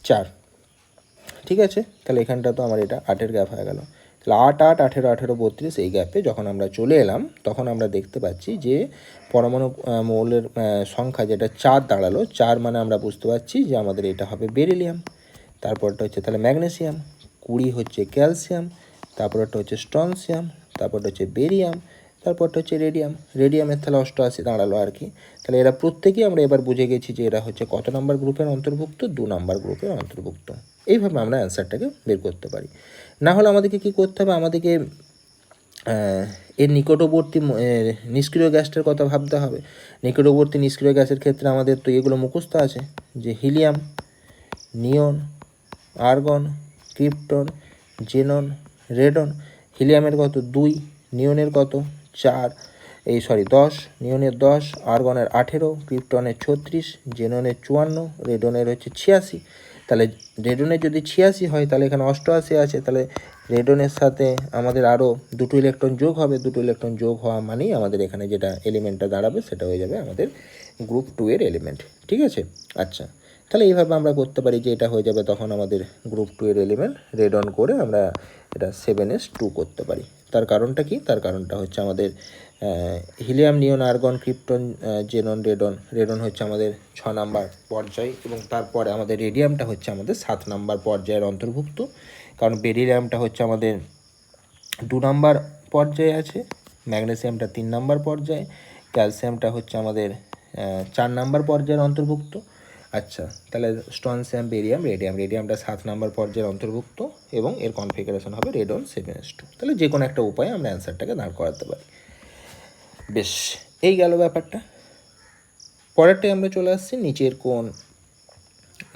4। ঠিক আছে, তাহলে এখানটা তো আমার এটা 8-এর গ্যাপ হয়ে গেল। তাহলে 8, 8, 18, 18, 32 এই গ্যাপে যখন আমরা চলে এলাম, তখন আমরা দেখতে পাচ্ছি যে পরমাণু মৌলের সংখ্যা যেটা 4 দাঁড়ালো। 4 মানে আমরা বুঝতে পারছি যে আমাদের এটা হবে বেরিলিয়াম। তারপরটা হচ্ছে তাহলে ম্যাগনেসিয়াম, 20 হচ্ছে ক্যালসিয়াম, তারপরটা হচ্ছে স্ট্রনসিয়াম, তারপরটা হচ্ছে বেরিয়াম, তারপরটা হচ্ছে রেডিয়াম। রেডিয়ামের তাহলে 88 দাঁড়ালো আর কি। তাহলে এরা প্রত্যেকেই আমরা এবার বুঝে গেছি যে এরা হচ্ছে কত নম্বর গ্রুপের অন্তর্ভুক্ত? 2 নম্বর গ্রুপের অন্তর্ভুক্ত। এইভাবে আমরা অ্যান্সারটাকে বের করতে পারি। না হলে আমাদেরকে কী করতে হবে? আমাদেরকে এর নিকটবর্তী নিষ্ক্রিয় গ্যাসটার কথা ভাবতে হবে। নিকটবর্তী নিষ্ক্রিয় গ্যাসের ক্ষেত্রে আমাদের তো এগুলো মুখস্থ আছে, যে helium, neon, argon, krypton, xenon, radon. হিলিয়ামের কত? 2, নিয়নের কত? 4, 10, নিয়নের 10, আর্গনের 18, ক্রিপ্টনের 36, জেননের 54, রেডনের হচ্ছে 86। তাহলে রেডনের যদি 86 হয়, তাহলে এখানে 88 আছে। তাহলে রেডনের সাথে আমাদের আরও 2 ইলেকট্রন যোগ হবে। 2 ইলেকট্রন যোগ হওয়া মানেই আমাদের এখানে যেটা এলিমেন্টটা দাঁড়াবে সেটা হয়ে যাবে আমাদের গ্রুপ 2 এর এলিমেন্ট। ঠিক আছে, আচ্ছা তাহলে এইভাবে আমরা করতে পারি যে এটা হয়ে যাবে তখন আমাদের গ্রুপ 2 এর এলিমেন্ট। রেড অন করে আমরা এটা 7s2 করতে পারি। তার কারণটা কি? তার কারণটা হচ্ছে আমাদের helium, neon, argon, krypton, xenon, radon. Radon হচ্ছে আমাদের 6 নাম্বার পর্যায়, এবং তারপরে আমাদের রেডিয়ামটা হচ্ছে আমাদের 7 নাম্বার পর্যায়ের অন্তর্ভুক্ত। কারণ বেরিলিয়ামটা হচ্ছে আমাদের 2 নাম্বার পর্যায়ে আছে, ম্যাগনেসিয়ামটা 3 নাম্বার পর্যায়ে, ক্যালসিয়ামটা হচ্ছে আমাদের 4 নাম্বার পর্যায়ের অন্তর্ভুক্ত। আচ্ছা তাহলে স্ট্রনসিয়াম, বেরিয়াম, রেডিয়ামটা 7 নাম্বার পর্যায়ের অন্তর্ভুক্ত, এবং এর কনফিগারেশন হবে রেডন 7s2। তাহলে যে কোনো একটা উপায়ে আমরা অ্যান্সারটাকে দাঁড় করাতে পারি। বেশ, এই গেল ব্যাপারটা। পরেরটাই আমরা চলে আসছি নিচের কোন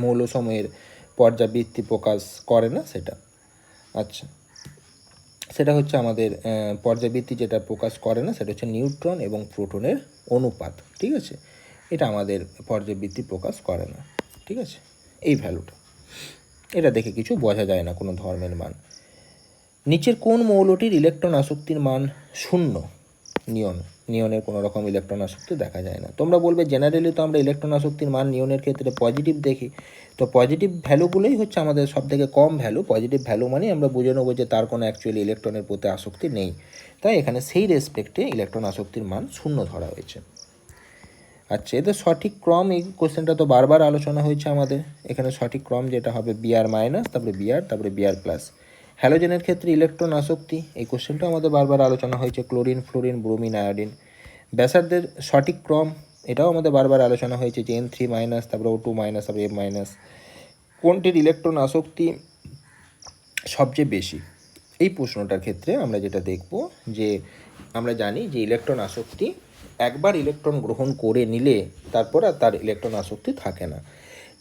মৌলসমূহের পর্যাবৃত্তি প্রকাশ করে না সেটা। আচ্ছা সেটা হচ্ছে আমাদের পর্যাবৃত্তি যেটা প্রকাশ করে না সেটা হচ্ছে নিউট্রন এবং প্রোটনের অনুপাত। ঠিক আছে, এটা আমাদের পর্যাবৃত্তি প্রকাশ করে না। ঠিক আছে, এই ভ্যালুটা, এটা দেখে কিছু বোঝা যায় না কোনো ধর্মের মান। নিচের কোন মৌলটির ইলেকট্রন আসক্তির মান 0? নিয়ন। নিয়নের কোনো রকম ইলেকট্রন আসক্তি দেখা যায় না। তোমরা বলবে জেনারেলি তো আমরা ইলেকট্রন আসক্তির মান নিয়নের ক্ষেত্রে পজিটিভ দেখি, তো পজিটিভ ভ্যালুগুলোই হচ্ছে আমাদের সবথেকে কম ভ্যালু। পজিটিভ ভ্যালু মানেই আমরা বুঝে নেবো যে তার কোনো অ্যাকচুয়ালি ইলেকট্রনের প্রতি আসক্তি নেই, তাই এখানে সেই রেসপেক্টে ইলেকট্রন আসক্তির মান 0 ধরা হয়েছে। আচ্ছা এদের সঠিক ক্রম, এই কোশ্চেনটা তো বারবার আলোচনা হয়েছে আমাদের। এখানে সঠিক ক্রম যেটা হবে বিআর মাইনাস, তারপরে বিআর, তারপরে বিআর প্লাস। হ্যালোজেনের ক্ষেত্রে ইলেকট্রন আসক্তি, এই কোশ্চেনটা আমাদের বারবার আলোচনা হয়েছে, ক্লোরিন, ফ্লোরিন, ব্রোমিন, আয়োডিন। ব্যাসার্ধের সঠিক ক্রম, এটাও আমাদের বারবার আলোচনা হয়েছে, যে N3 মাইনাস, তারপরে O2 মাইনাস, তারপরে M মাইনাস। কোনটির ইলেকট্রন আসক্তি সবচেয়ে বেশি? এই প্রশ্নটার ক্ষেত্রে আমরা যেটা দেখব, যে আমরা জানি যে ইলেকট্রন আসক্তি একবার ইলেকট্রন গ্রহণ করে নিলে তারপর আর তার ইলেকট্রন আসক্তি থাকে না।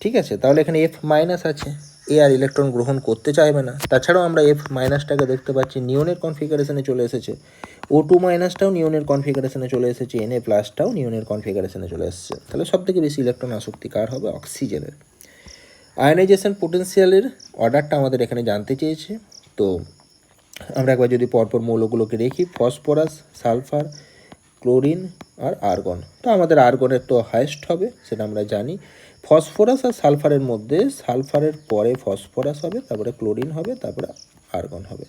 ঠিক আছে, তাহলে এখানে F মাইনাস আছে, এ আর ইলেকট্রন গ্রহণ করতে চাইবে না। তাছাড়াও আমরা F মাইনাসটাকে দেখতে পাচ্ছি নিয়নের কনফিগারেশনে চলে এসেছে, O2 মাইনাসটাও নিয়নের কনফিগারেশনে চলে এসেছে, Na প্লাসটাও নিয়নের কনফিগারেশনে চলে এসেছে। তাহলে সবথেকে বেশি ইলেকট্রন আসক্তি কার হবে? অক্সিজেনের। আয়নাইজেশন পোটেনশিয়ালের অর্ডারটা আমাদের এখানে জানতে চেয়েছে। তো আমরা একবার যদি পরপর মৌলগুলোকে দেখি, ফসফরাস, সালফার, ক্লোরিন আর আর্গন। তো আমাদের আর্গনের তো হাইয়েস্ট হবে, সেটা আমরা জানি। ফসফরাস আর সালফারের মধ্যে সালফারের পরে ফসফরাস হবে, তারপরে ক্লোরিন হবে, তারপরে আর্গন হবে।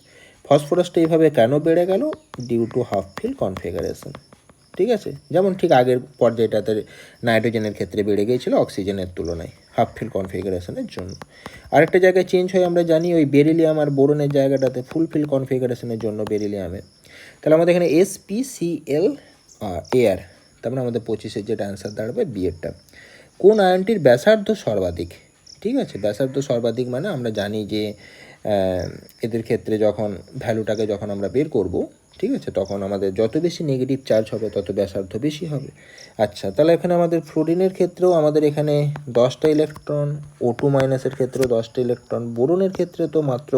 ফসফরাসটা এইভাবে কেন বেড়ে গেল? Due to half fill configuration. ঠিক আছে, যেমন ঠিক আগের পর্যায়টাতে নাইট্রোজেনের ক্ষেত্রে বেড়ে গিয়েছিল অক্সিজেনের তুলনায় হাফ ফিল কনফিগারেশনের জন্য। আরেকটা জায়গায় চেঞ্জ হয় আমরা জানি, ওই বেরিলিয়াম আর বোরনের জায়গাটাতে ফুল ফিল কনফিগারেশনের জন্য বেরিলিয়ামে। তাহলে আমাদের এখানে SpCl এয়ার, তার মানে আমাদের 25-এর যেটা অ্যান্সার দাঁড়াবে বিয়েরটা। কোন আয়নটির ব্যাসার্ধ সর্বাধিক? ঠিক আছে, ব্যাসার্ধ সর্বাধিক মানে আমরা জানি যে এদের ক্ষেত্রে যখন ভ্যালুটাকে যখন আমরা বের করব, ঠিক আছে, তখন আমাদের যত বেশি নেগেটিভ চার্জ হবে তত ব্যাসার্ধ বেশি হবে। আচ্ছা, তাহলে এখানে আমাদের ফ্লোরিনের ক্ষেত্রেও আমাদের এখানে 10টা ইলেকট্রন, O2 মাইনাসের ক্ষেত্রেও 10টা ইলেকট্রন, বোরনের ক্ষেত্রে তো মাত্র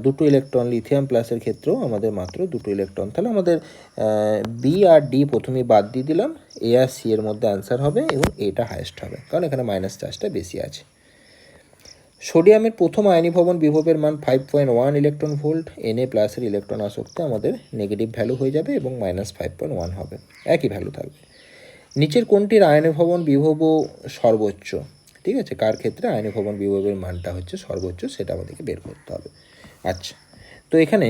2টো ইলেকট্রন, লিথিয়াম প্লাসের ক্ষেত্রেও আমাদের মাত্র 2টো ইলেকট্রন। তাহলে আমাদের বি আর ডি প্রথমেই বাদ দিয়ে দিলাম, এ আর সি এর মধ্যে অ্যান্সার হবে এবং এটা হায়েস্ট হবে, কারণ এখানে মাইনাস চার্জটা বেশি আছে। সোডিয়ামের প্রথম আয়নীভবন বিভবের মান 5.1 ইলেকট্রন ভোল্ট। Na প্লাসের ইলেকট্রন আসক্তি আমাদের নেগেটিভ ভ্যালু হয়ে যাবে এবং -5.1 হবে, একই ভ্যালু থাকবে। নিচের কোনটির আয়নীভবন বিভব সর্বোচ্চ? ঠিক আছে, কার ক্ষেত্রে আয়নীভবন বিভবের মানটা হচ্ছে সর্বোচ্চ সেটা আমাদেরকে বের করতে হবে। আচ্ছা, তো এখানে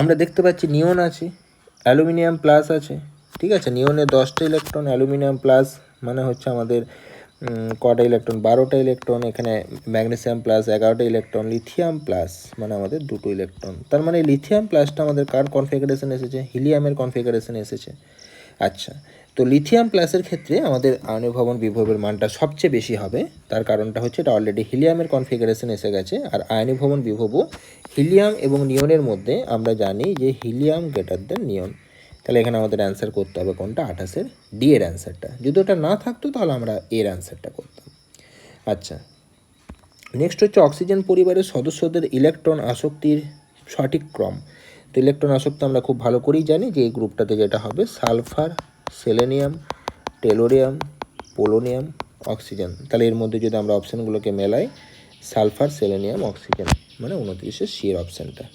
আমরা দেখতে পাচ্ছি নিয়ন আছে, অ্যালুমিনিয়াম প্লাস আছে। ঠিক আছে, নিয়নের 10টা ইলেকট্রন, অ্যালুমিনিয়াম প্লাস মানে হচ্ছে আমাদের কটা ইলেকট্রন? 12টা ইলেকট্রন। এখানে ম্যাগনেসিয়াম প্লাস 11টা ইলেকট্রন, লিথিয়াম প্লাস মানে আমাদের 2টো ইলেকট্রন। তার মানে লিথিয়াম প্লাসটা আমাদের কার কনফিগারেশন এসেছে? হিলিয়ামের কনফিগারেশন এসেছে। আচ্ছা, তো লিথিয়াম প্লাসের ক্ষেত্রে আমাদের আয়নীভবন বিভবের মানটা সবচেয়ে বেশি হবে। তার কারণটা হচ্ছে এটা অলরেডি হিলিয়ামের কনফিগারেশন এসে গেছে, আর আয়নীভবন বিভবও হিলিয়াম এবং নিয়নের মধ্যে আমরা জানি যে হিলিয়াম গ্রেটার দেন নিয়ন। তাহলে এখানে আমাদের অ্যান্সার করতে হবে কোনটা? 28-এর ডি এর অ্যান্সারটা। যদি ওটা না থাকতো তাহলে আমরা এর অ্যান্সারটা করতাম। আচ্ছা, নেক্সট হচ্ছে অক্সিজেন পরিবারের সদস্যদের ইলেকট্রন আসক্তির সঠিক ক্রম। তো ইলেকট্রন আসক্তি আমরা খুব ভালো করেই জানি যে এই গ্রুপটাতে যেটা হবে sulphur, selenium, tellurium, polonium, oxygen. তাহলে এর মধ্যে যদি আমরা অপশানগুলোকে মেলাই, সালফার, সেলেনিয়াম, অক্সিজেন, মানে 29-এর সি এর অপশানটা।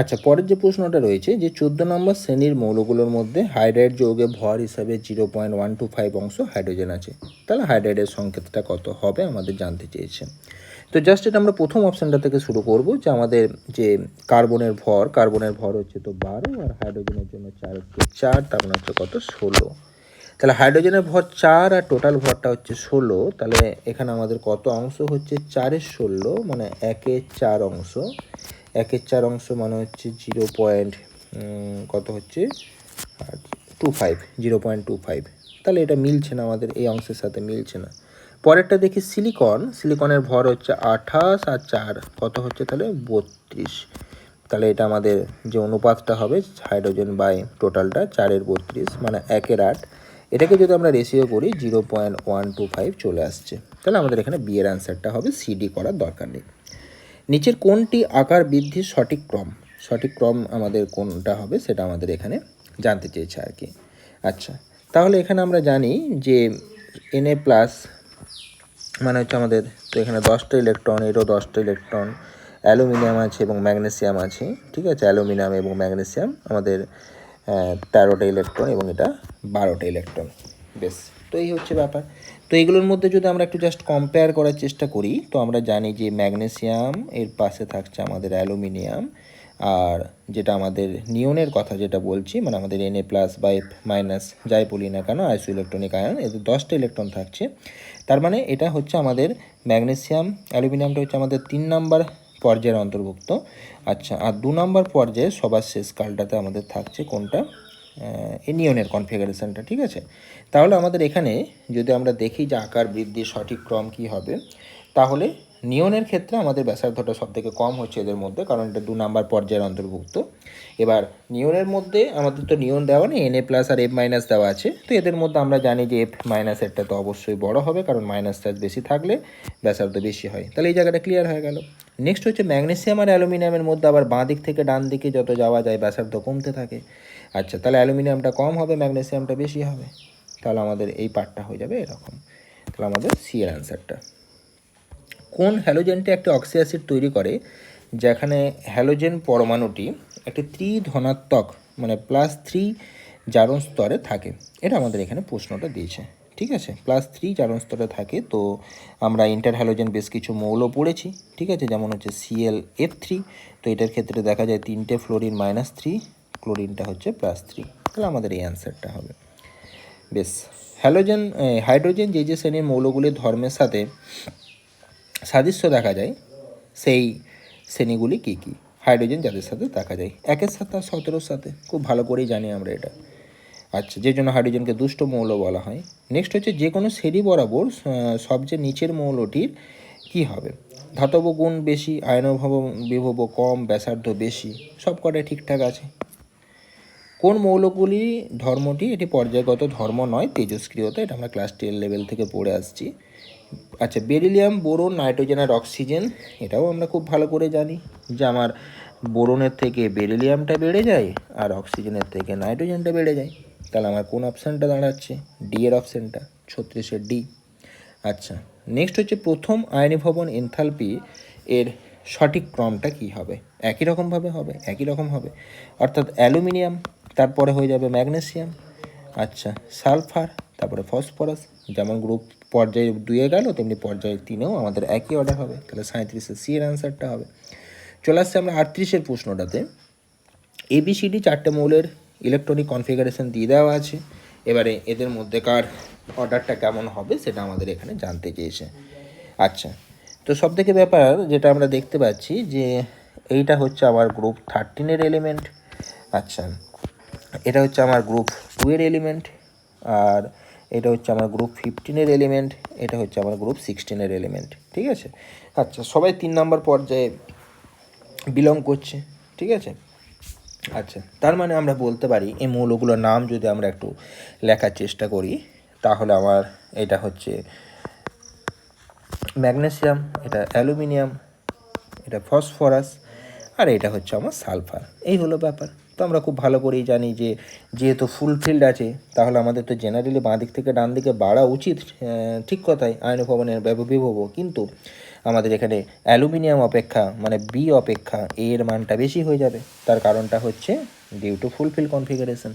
আচ্ছা, পরের যে প্রশ্নটা রয়েছে যে 14 নম্বর শ্রেণীর মৌলগুলোর মধ্যে হাইড্রাইড যৌগে ভর হিসাবে 0.125 অংশ হাইড্রোজেন আছে। তাহলে হাইড্রাইডের সংকেতটা কত হবে আমাদের জানতে চেয়েছে। তো জাস্ট এটা আমরা প্রথম অপশানটা থেকে শুরু করব, যে আমাদের যে কার্বনের ভর হচ্ছে তো 12, আর হাইড্রোজেনের জন্য 4, তার মানে হচ্ছে কত? 16। তাহলে হাইড্রোজেনের ভর 4 আর টোটাল ভরটা হচ্ছে 16। তাহলে এখানে আমাদের কত অংশ হচ্ছে? 4-এর 16 মানে 1-এর 4 অংশ। 1-এর 4 অংশ মানে হচ্ছে 0. কত হচ্ছে? 0.25। তাহলে এটা মিলছে না, আমাদের এই অংশের সাথে মিলছে না। পরেরটা দেখি সিলিকনের ভর হচ্ছে 28 আর 4 কত হচ্ছে? তাহলে 32। তাহলে এটা আমাদের যে অনুপাতটা হবে হাইড্রোজেন বাই টোটালটা 4-এর 32 মানে 1-এর 8। এটাকে যদি আমরা রেশিও করি 0.125 চলে আসছে। তাহলে আমাদের এখানে বি এর অ্যান্সারটা হবে, সিডি করার দরকার নেই। নিচের কোনটি আকার বৃদ্ধির সঠিক ক্রম আমাদের কোনটা হবে সেটা আমাদের এখানে জানতে চেয়েছে আর কি। আচ্ছা, তাহলে এখানে আমরা জানি যে Na প্লাস মানে হচ্ছে আমাদের, তো এখানে 10টা ইলেকট্রন, এরও 10টা ইলেকট্রন, অ্যালুমিনিয়াম আছে এবং ম্যাগনেসিয়াম আছে। ঠিক আছে, অ্যালুমিনিয়াম এবং ম্যাগনেসিয়াম আমাদের 13টা ইলেকট্রন এবং এটা 12টা ইলেকট্রন। বেশ, তো এই হচ্ছে ব্যাপার। তো এইগুলোর মধ্যে যদি আমরা একটু জাস্ট কম্পেয়ার করার চেষ্টা করি, তো আমরা জানি যে ম্যাগনেসিয়াম এর পাশে থাকছে আমাদের অ্যালুমিনিয়াম, আর যেটা আমাদের নিয়নের কথা যেটা বলছি মানে আমাদের Na প্লাস বা F মাইনাস যাই বলি না কেন, আইসো ইলেকট্রনিক আয়ন, এদের 10টা ইলেকট্রন থাকছে। তার মানে এটা হচ্ছে আমাদের ম্যাগনেসিয়াম, অ্যালুমিনিয়ামটা হচ্ছে আমাদের 3 নাম্বার পর্যায়ের অন্তর্ভুক্ত। আচ্ছা, আর 2 নাম্বার পর্যায়ে সবার শেষ কালটাতে আমাদের থাকছে কোনটা? নিয়নের কনফিগারেশনটা। ঠিক আছে, তাহলে আমাদের এখানে যদি আমরা দেখি যে আকার বৃদ্ধির সঠিক ক্রম কী হবে, তাহলে নিয়নের ক্ষেত্রে আমাদের ব্যাসার্ধটা সবথেকে কম হচ্ছে এদের মধ্যে, কারণ এটা 2 নাম্বার পর্যায়ের অন্তর্ভুক্ত। এবার নিয়নের মধ্যে আমাদের তো নিয়ন দেওয়া নেই, Na প্লাস আর F মাইনাস দেওয়া আছে। তো এদের মধ্যে আমরা জানি যে F মাইনাসেরটা তো অবশ্যই বড় হবে, কারণ মাইনাস চার্জ বেশি থাকলে ব্যাসার্ধ বেশি হয়। তাহলে এই জায়গাটা ক্লিয়ার হয়ে গেল। নেক্সট হচ্ছে ম্যাগনেসিয়াম আর অ্যালুমিনিয়ামের মধ্যে আবার বাঁ দিক থেকে ডান দিকে যত যাওয়া যায় ব্যাসার্ধ কমতে থাকে। আচ্ছা, তাহলে অ্যালুমিনিয়ামটা কম হবে, ম্যাগনেসিয়ামটা বেশি হবে। তাহলে আমাদের এই পার্টটা হয়ে যাবে এরকম। তাহলে আমাদের সি এর অ্যান্সারটা। কোন হ্যালোজেনটি একটি অক্সি অ্যাসিড তৈরি করে যেখানে হ্যালোজেন পরমাণুটি একটি ত্রিধনাত্মক মানে +3 জারণ স্তরে থাকে? এটা আমাদের এখানে প্রশ্নটা দিয়েছে, ঠিক আছে। +3 জারণ স্তরে থাকে। তো আমরা ইন্টার হ্যালোজেন বেশ কিছু মৌল পড়েছি, ঠিক আছে, যেমন হচ্ছে ClF3। তো এটার ক্ষেত্রে দেখা যায় 3টে ফ্লোরিন -3, ক্লোরিনটা হচ্ছে +3। তাহলে আমাদের এই অ্যান্সারটা হবে। বেশ, হাইড্রোজেন যে শ্রেণীর মৌলগুলির ধর্মের সাথে সাদৃশ্য দেখা যায় সেই শ্রেণীগুলি কী কী? হাইড্রোজেন যাদের সাথে দেখা যায় 1-এর সাথে আর 17-র সাথে, খুব ভালো করেই জানি আমরা এটা। আচ্ছা, যে জন্য হাইড্রোজেনকে দুষ্ট মৌল বলা হয়। নেক্সট হচ্ছে যে কোনো শ্রেণী বরাবর সবচেয়ে নিচের মৌলটির কী হবে? ধাতব গুণ বেশি, আয়নভাব বিভব কম, ব্যাসার্ধ বেশি, সব কটাই ঠিকঠাক আছে। কোন মৌলগুলি ধর্মটি এটি পর্যায়গত ধর্ম নয়, তেজস্ক্রিয়তা, এটা আমরা ক্লাস 10 লেভেল থেকে পড়ে আসছি। আচ্ছা, বেরিলিয়াম, বোরন, নাইট্রোজেন আর অক্সিজেন, এটাও আমরা খুব ভালো করে জানি যে আমার বোরনের থেকে বেরিলিয়ামটা বেড়ে যায় আর অক্সিজেনের থেকে নাইট্রোজেনটা বেড়ে যায়। তাহলে আমার কোন অপশানটা দাঁড়াচ্ছে? ডি এর অপশানটা, 36-এর ডি। আচ্ছা, নেক্সট হচ্ছে প্রথম আয়নীভবন এনথালপি এর সঠিক ক্রমটা কী হবে? একই রকমভাবে হবে, একই রকম হবে, অর্থাৎ অ্যালুমিনিয়াম, তারপরে হয়ে যাবে ম্যাগনেসিয়াম, আচ্ছা সালফার, তারপরে ফসফরাস। যেমন গ্রুপ পর্যায়ে 2-এ গেল তেমনি পর্যায়ে 3-এও আমাদের একই অর্ডার হবে। তাহলে 37-এর সি এর অ্যান্সারটা হবে। চলে আসছে আমরা 38-এর প্রশ্নটাতে। ABCD 4টে মৌলের ইলেকট্রনিক কনফিগারেশন দিয়ে দেওয়া আছে। এবারে এদের মধ্যেকার অর্ডারটা কেমন হবে সেটা আমাদের এখানে জানতে চেয়েছে। আচ্ছা, তো সব থেকে ব্যাপার যেটা আমরা দেখতে পাচ্ছি যে এইটা হচ্ছে আমার গ্রুপ 13-এর এলিমেন্ট। আচ্ছা, এটা হচ্ছে আমার গ্রুপ 2-এর এলিমেন্ট, আর এটা হচ্ছে আমার গ্রুপ 15-এর এলিমেন্ট, এটা হচ্ছে আমার গ্রুপ 16-এর এলিমেন্ট, ঠিক আছে। আচ্ছা, সবাই 3 নম্বর পর্যায়ে বিলং করছে, ঠিক আছে। আচ্ছা, তার মানে আমরা বলতে পারি এই মৌলগুলোর নাম যদি আমরা একটু লেখার চেষ্টা করি তাহলে আমার এটা হচ্ছে ম্যাগনেসিয়াম, এটা অ্যালুমিনিয়াম, এটা ফসফরাস, আর এটা হচ্ছে আমার সালফার। এই হলো ব্যাপার। তো আমরা খুব ভালো করেই জানি যে যেহেতু ফুলফিল্ড আছে তাহলে আমাদের তো জেনারেলি বাঁ দিক থেকে ডান দিকে বাড়া উচিত, ঠিক কথাই, আয়নভবনের বিভব, কিন্তু আমাদের এখানে অ্যালুমিনিয়াম অপেক্ষা মানে বি অপেক্ষা এ এর মানটা বেশি হয়ে যাবে। তার কারণটা হচ্ছে ডিউ টু ফুলফিল কনফিগারেশন।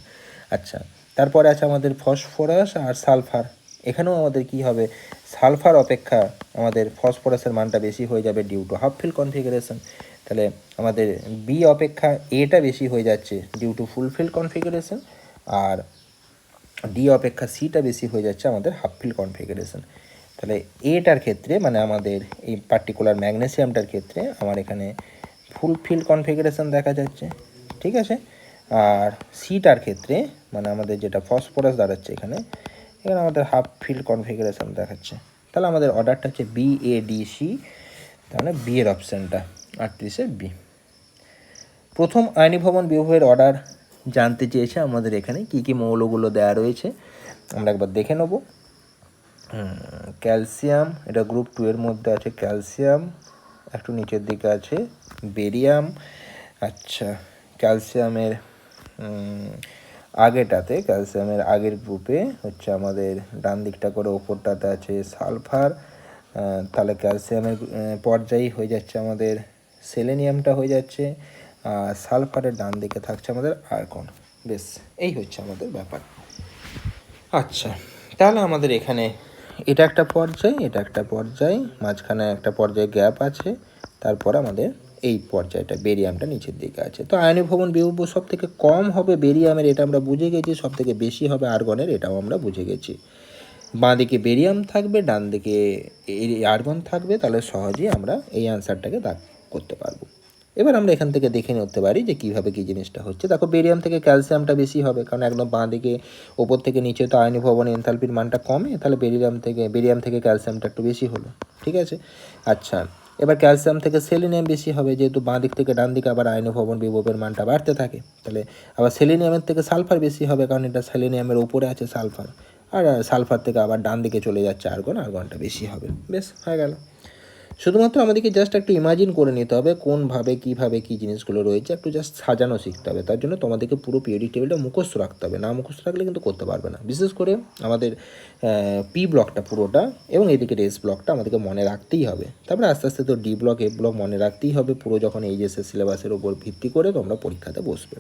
আচ্ছা, তারপরে আছে আমাদের ফসফরাস আর সালফার। এখানেও আমাদের কি হবে? সালফার অপেক্ষা আমাদের ফসফরাসের মানটা বেশি হয়ে যাবে due to half fill configuration. তাহলে আমাদের বি অপেক্ষা এটা বেশি হয়ে যাচ্ছে ডিউ টু ফুলফিল কনফিগারেশন, আর ডি অপেক্ষা সিটা বেশি হয়ে যাচ্ছে আমাদের হাফ ফিল কনফিগারেশন। তাহলে এটার ক্ষেত্রে মানে আমাদের এই পার্টিকুলার ম্যাগনেসিয়ামটার ক্ষেত্রে আমার এখানে ফুলফিল কনফিগারেশন দেখা যাচ্ছে, ঠিক আছে। আর সিটার ক্ষেত্রে মানে আমাদের যেটা ফসফরাস দাঁড়াচ্ছে এখানে আমাদের হাফ ফিল কনফিগারেশন দেখাচ্ছে। তাহলে আমাদের অর্ডারটা হচ্ছে BADC, তাহলে বি এর অপশানটা 38-এর বি। প্রথম আয়নীভবন বিভবের অর্ডার জানতে চেয়েছে আমাদের এখানে কী কী মৌলগুলো দেওয়া রয়েছে আমরা একবার দেখে নেব। ক্যালসিয়াম, এটা গ্রুপ 2-এর মধ্যে আছে ক্যালসিয়াম, একটু নিচের দিকে আছে বেরিয়াম। আচ্ছা, ক্যালসিয়ামের আগেটাতে ক্যালসিয়ামের আগের গ্রুপে হচ্ছে আমাদের ডান দিকটা করে ওপরটাতে আছে সালফার। তাহলে ক্যালসিয়ামের পর্যায়ই হয়ে যাচ্ছে আমাদের সেলেনিয়ামটা হয়ে যাচ্ছে, আর সালফারের ডান দিকে থাকছে আমাদের আর্গন। বেশ, এই হচ্ছে আমাদের ব্যাপার। আচ্ছা, তাহলে আমাদের এখানে এটা একটা পর্যায়, এটা একটা পর্যায়, মাঝখানে একটা পর্যায়ে গ্যাপ আছে, তারপর আমাদের এই পর্যায়টা বেরিয়ামটা নিচের দিকে আছে। তো আয়নীভবন বিভব সব থেকে কম হবে বেরিয়ামের, এটা আমরা বুঝে গেছি। সব থেকে বেশি হবে আর্গনের, এটাও আমরা বুঝে গেছি। বাঁ দিকে বেরিয়াম থাকবে, ডান দিকে আর্গন থাকবে, তাহলে সহজেই আমরা এই অ্যান্সারটাকে দাগ করতে পারবো। এবার আমরা এখান থেকে দেখে নিতে পারি যে কীভাবে কী জিনিসটা হচ্ছে। দেখো, বেরিয়াম থেকে ক্যালসিয়ামটা বেশি হবে, কারণ একদম বাঁ দিকে ওপর থেকে নিচে তো আয়নীভবন এনথালপির মানটা কমে, তাহলে বেরিয়াম থেকে ক্যালসিয়ামটা একটু বেশি হলো, ঠিক আছে। আচ্ছা, এবার ক্যালসিয়াম থেকে সেলেনিয়াম বেশি হবে, যেহেতু বাঁ দিক থেকে ডান দিকে আবার আয়নীভবন বিভবের মানটা বাড়তে থাকে। তাহলে আবার সেলেনিয়ামের থেকে সালফার বেশি হবে, কারণ এটা সেলেনিয়ামের উপরে আছে সালফার, আর সালফার থেকে আবার ডান দিকে চলে যাচ্ছে আর্গনটা বেশি হবে। বেশ, হয়ে গেল। শুধুমাত্র আমাদেরকে জাস্ট একটু ইমাজিন করে নিতে হবে কোনভাবে কীভাবে কী জিনিসগুলো রয়েছে, একটু জাস্ট সাজানো শিখতে হবে। তার জন্য তোমাদেরকে পুরো পিরিয়ডিক টেবিলটা মুখস্থ রাখতে হবে, না মুখস্থ রাখলে কিন্তু করতে পারবে না। বিশেষ করে আমাদের পি ব্লকটা পুরোটা এবং এদিকে এস ব্লকটা আমাদেরকে মনে রাখতেই হবে। তারপরে আস্তে আস্তে তো ডি ব্লক এ ব্লক মনে রাখতেই হবে পুরো, যখন এইচএসের সিলেবাসের উপর ভিত্তি করে তোমরা পরীক্ষাতে বসবে।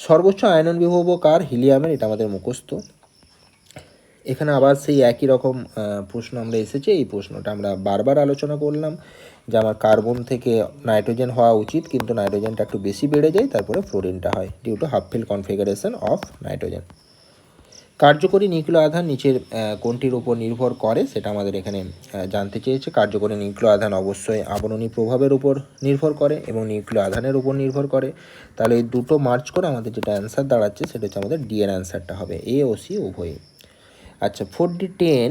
সর্বোচ্চ আয়নন বিভব কার? হিলিয়ামের, এটা আমাদের মুখস্থ। এখানে আবার সেই একই রকম প্রশ্ন আমরা এসেছে, এই প্রশ্নটা আমরা বারবার আলোচনা করলাম যে আমার কার্বন থেকে নাইট্রোজেন হওয়া উচিত, কিন্তু নাইট্রোজেনটা একটু বেশি বেড়ে যায়, তারপরে ফ্লোরিনটা হয় due to half fill configuration of nitrogen. কার্যকরী নিউক্লিয় আধান নিচের কোনটির উপর নির্ভর করে, সেটা আমাদের এখানে জানতে চেয়েছে। কার্যকরী নিউক্লিয় আধান অবশ্যই আবরণী প্রভাবের উপর নির্ভর করে এবং নিউক্লিয় আধানের উপর নির্ভর করে। তাহলে এই দুটো মার্চ করে আমাদের যেটা অ্যান্সার দাঁড়াচ্ছে সেটা হচ্ছে আমাদের ডি এর অ্যান্সারটা হবে, এ ও সি উভয়ই। আচ্ছা 4D10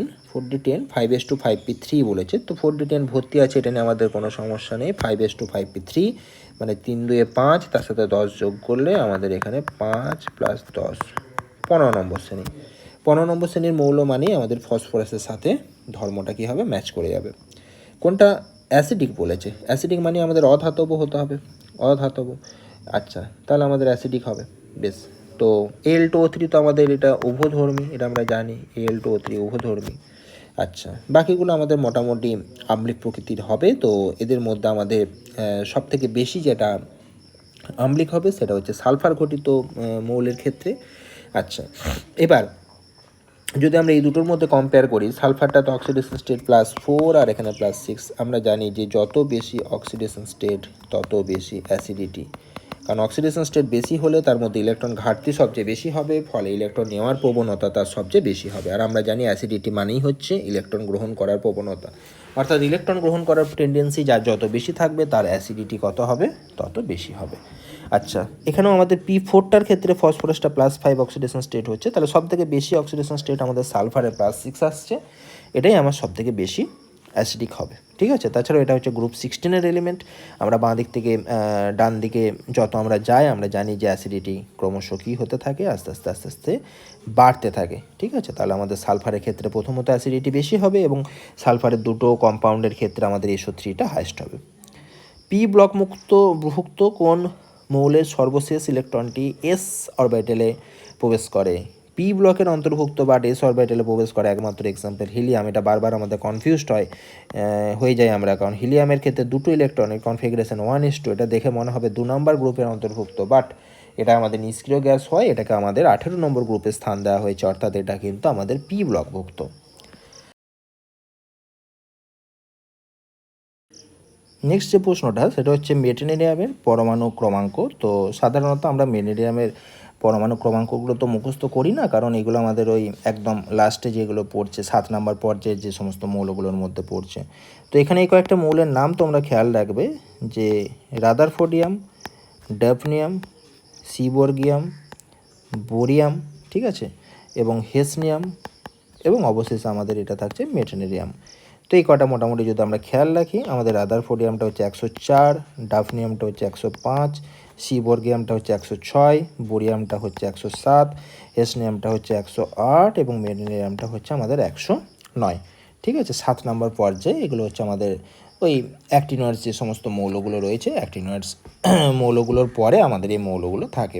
5:5p3 বলেছে, তো 4D10 ভর্তি আছে, এটা নিয়ে আমাদের কোনো সমস্যা নেই। 5:5p3 মানে 3 2 5, তার সাথে 10 যোগ করলে আমাদের এখানে 5 + 10 15 নম্বর শ্রেণী। 15 নম্বর শ্রেণীর মৌল মানেই আমাদের ফসফরাসের সাথে ধর্মটা কী হবে, ম্যাচ করে যাবে। কোনটা অ্যাসিডিক বলেছে, অ্যাসিডিক মানে আমাদের অধাতব হতে হবে, অধাতব। আচ্ছা তাহলে আমাদের অ্যাসিডিক হবে, বেশ। তো Al2O3 তো আমাদের এটা উভধর্মী, এটা আমরা জানি Al2O3 উভধর্মী। আচ্ছা বাকিগুলো আমাদের মোটামুটি আম্লিক প্রকৃতির হবে। তো এদের মধ্যে আমাদের সবথেকে বেশি যেটা আম্লিক হবে সেটা হচ্ছে সালফার ঘটিত মৌলের ক্ষেত্রে। আচ্ছা এবার যদি আমরা এই দুটোর মধ্যে কম্পেয়ার করি, সালফারটা তো অক্সিডেশন স্টেট +4 আর এখানে +6, আমরা জানি যে যত বেশি অক্সিডেশন স্টেট তত বেশি অ্যাসিডিটি, কারণ অক্সিডেশন স্টেট বেশি হলে তার মধ্যে ইলেকট্রন ঘাটতি সবচেয়ে বেশি হবে, ফলে ইলেকট্রন নেওয়ার প্রবণতা তার সবচেয়ে বেশি হবে। আর আমরা জানি অ্যাসিডিটি মানেই হচ্ছে ইলেকট্রন গ্রহণ করার প্রবণতা, অর্থাৎ ইলেকট্রন গ্রহণ করার টেন্ডেন্সি যার যত বেশি থাকবে তার অ্যাসিডিটি কত হবে, তত বেশি হবে। আচ্ছা এখানেও আমাদের P4টার ক্ষেত্রে ফসফরাসটা +5 অক্সিডেশন স্টেট হচ্ছে, তাহলে সবথেকে বেশি অক্সিডেশন স্টেট আমাদের সালফারের +6 আসছে, এটাই আমার সবথেকে বেশি অ্যাসিডিক হবে। ঠিক আছে, তাছাড়াও এটা হচ্ছে গ্রুপ 16-এর এলিমেন্ট। আমরা বাঁ দিক থেকে ডান দিকে যত আমরা যাই আমরা জানি যে অ্যাসিডিটি ক্রমশ কী হতে থাকে, আস্তে আস্তে আস্তে আস্তে বাড়তে থাকে। ঠিক আছে, তাহলে আমাদের সালফারের ক্ষেত্রে প্রথমত অ্যাসিডিটি বেশি হবে এবং সালফারের দুটো কম্পাউন্ডের ক্ষেত্রে আমাদের SO3টা হাইস্ট হবে। পি ব্লক ভুক্ত কোন মৌলের সর্বশেষ ইলেকট্রনটি এস অরবিটালে প্রবেশ করে? পি ব্লকের অন্তর্ভুক্ত বা এস অরবিটালে প্রবেশ করে একমাত্র এক্সাম্পল হিলিয়াম। এটা বারবার আমাদের কনফিউজড হয়ে যায় আমরা, কারণ হিলিয়ামের ক্ষেত্রে দুটো ইলেকট্রনের কনফিগারেশন 1:2, এটা দেখে মনে হবে 2 নম্বর গ্রুপের অন্তর্ভুক্ত, বাট এটা আমাদের নিষ্ক্রিয় গ্যাস হয়, এটাকে আমাদের 18 নম্বর গ্রুপে স্থান দেওয়া হয়েছে, অর্থাৎ এটা কিন্তু আমাদের পি ব্লকভুক্ত। নেক্সট যে প্রশ্নটা সেটা হচ্ছে মেটেনেরিয়ামের পরমাণু ক্রমাঙ্ক। তো সাধারণত আমরা মেটেনেরিয়ামের পরমাণু ক্রমাঙ্কগুলো তো মুখস্থ করি না, কারণ এগুলো আমাদের ওই একদম লাস্টে যেগুলো পড়ছে 7 নম্বর পর্যায়ে যে সমস্ত মৌলগুলোর মধ্যে পড়ছে। তো এখানে এই কয়েকটা মৌলের নাম তোমরা খেয়াল রাখবে, যে রাদারফোর্ডিয়াম, ড্যাফনিয়াম, সিবর্গিয়াম, বোরিয়াম, ঠিক আছে, এবং হেসনিয়াম, এবং অবশেষে আমাদের এটা থাকছে মেটেনেরিয়াম। তো এই কটা মোটামুটি যদি আমরা খেয়াল রাখি, আমাদের রাদারফোর্ডিয়ামটা হচ্ছে 104, ডাফনিয়ামটা হচ্ছে 105, সিবর্গিয়ামটা হচ্ছে 106, বোরিয়ামটা হচ্ছে 107, হেসনিয়ামটা হচ্ছে 108 এবং মেটেনেরিয়ামটা হচ্ছে আমাদের 109। ঠিক আছে, 7 নম্বর পর্যায়ে এগুলো হচ্ছে আমাদের ওই অ্যাক্টিনয়েডস যে সমস্ত মৌলগুলো রয়েছে, অ্যাক্টিনয়েডস মৌলগুলোর পরে আমাদের এই মৌলগুলো থাকে।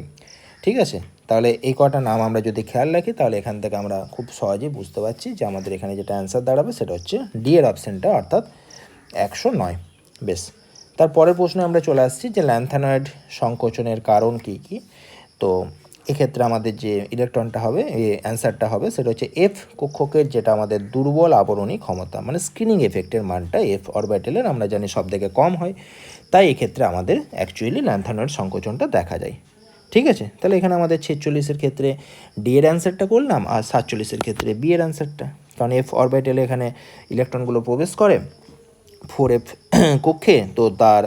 ঠিক আছে, তাহলে এই কটা নাম আমরা যদি খেয়াল রাখি তাহলে এখান থেকে আমরা খুব সহজেই বুঝতে পারছি যে আমাদের এখানে যেটা অ্যান্সার দাঁড়াবে সেটা হচ্ছে ডি এর অপশানটা, অর্থাৎ 109। বেশ, তারপরের প্রশ্নে আমরা চলে আসছি যে ল্যান্থানয়েড সংকোচনের কারণ কী কী। তো এক্ষেত্রে আমাদের যে ইলেকট্রনটা হবে, এই অ্যান্সারটা হবে সেটা হচ্ছে এফ কক্ষকের, যেটা আমাদের দুর্বল আবরণী ক্ষমতা, মানে স্ক্রিনিং এফেক্টের মানটা এফ অরবিটালের আমরা জানি সব থেকে কম হয়, তাই এক্ষেত্রে আমাদের অ্যাকচুয়ালি ল্যান্থানয়েড সংকোচনটা দেখা যায়। ঠিক আছে, তাহলে এখানে আমাদের 46-এর ক্ষেত্রে ডি এর অ্যান্সারটা করলাম, আর 47-এর ক্ষেত্রে বি এর অ্যান্সারটা, কারণ এফ অরবিটালে এখানে ইলেকট্রনগুলো প্রবেশ করে 4f কক্ষে, তো তার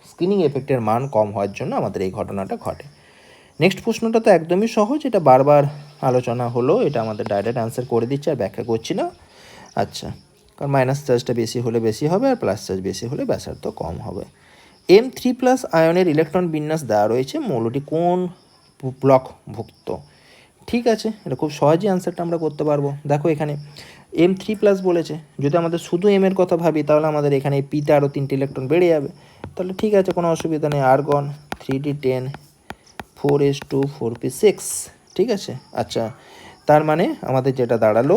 স্ক্রিনিং এফেক্টের মান কম হওয়ার জন্য আমাদের এই ঘটনাটা ঘটে। নেক্সট প্রশ্নটা তো একদমই সহজ, এটা বারবার আলোচনা হলো, এটা আমাদের ডাইরেক্ট অ্যান্সার করে দিচ্ছে আর ব্যাখ্যা করছি না। আচ্ছা, কারণ মাইনাস চার্জটা বেশি হলে বেশি হবে আর প্লাস চার্জ বেশি হলে ব্যাসার্ধ কম হবে। M3+ আয়নের ইলেকট্রন বিন্যাস দেওয়া রয়েছে, মৌলটি কোন ব্লকভুক্ত? ঠিক আছে, এটা খুব সহজেই আনসারটা আমরা করতে পারবো। দেখো এখানে M3+ বলেছে, যদি আমাদের শুধু এম এর কথা ভাবি তাহলে আমাদের এখানে পিতে আরও 3টে ইলেকট্রন বেড়ে যাবে। তাহলে ঠিক আছে, কোনো অসুবিধা নেই। আর্গন 3d10 4s2 4p6, ঠিক আছে। আচ্ছা, তার মানে আমাদের যেটা দাঁড়ালো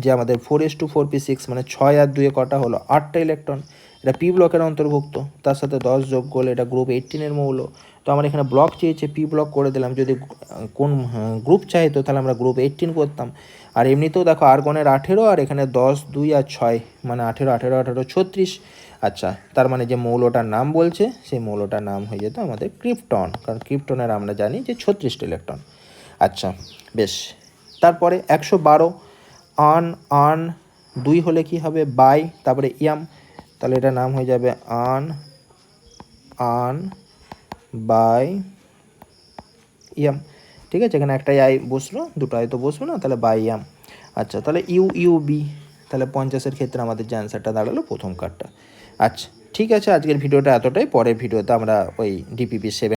যে আমাদের 4s2 4p6 মানে 6 আর 2 কটা হলো 8টা ইলেকট্রন। এটা পি ব্লকের অন্তর্ভুক্ত, তার সাথে 10 যোগ করলে এটা গ্রুপ 18 এর মৌল। তো আমার এখানে ব্লক চেয়েছে, পি ব্লক করে দিলাম। যদি কোন গ্রুপ চাইতো তাহলে আমরা গ্রুপ 18 করতাম। আর এমনিতেও দেখো আর্গনের 18 আর এখানে 10 2 আর 6 মানে 18 18 18 36। আচ্ছা, তার মানে যে মৌলটার নাম বলছে সেই মৌলটার নাম হয়ে যেত আমাদের ক্রিপ্টন, কারণ ক্রিপ্টনের আমরা জানি যে 36টা ইলেকট্রন। আচ্ছা বেশ, তারপরে 112 আন আন 2 হলে কি হবে বাই, তারপরে ইয়াম, তাহলে এটা নাম হয়ে যাবে আন আন বাই ইয়াম, ঠিক আছে। এখানে একটাই আই বসলো, দুটো আই তো বসলো না, তাহলে বাই ইয়াম। আচ্ছা, তাহলে ইউবি, তাহলে 50-এর ক্ষেত্রে আমাদের যে অ্যান্সারটা দাঁড়ালো প্রথম কার্ডটা। আচ্ছা ঠিক আছে, আজকের ভিডিওটা এতটাই। পরের ভিডিওতে আমরা ওই DPP7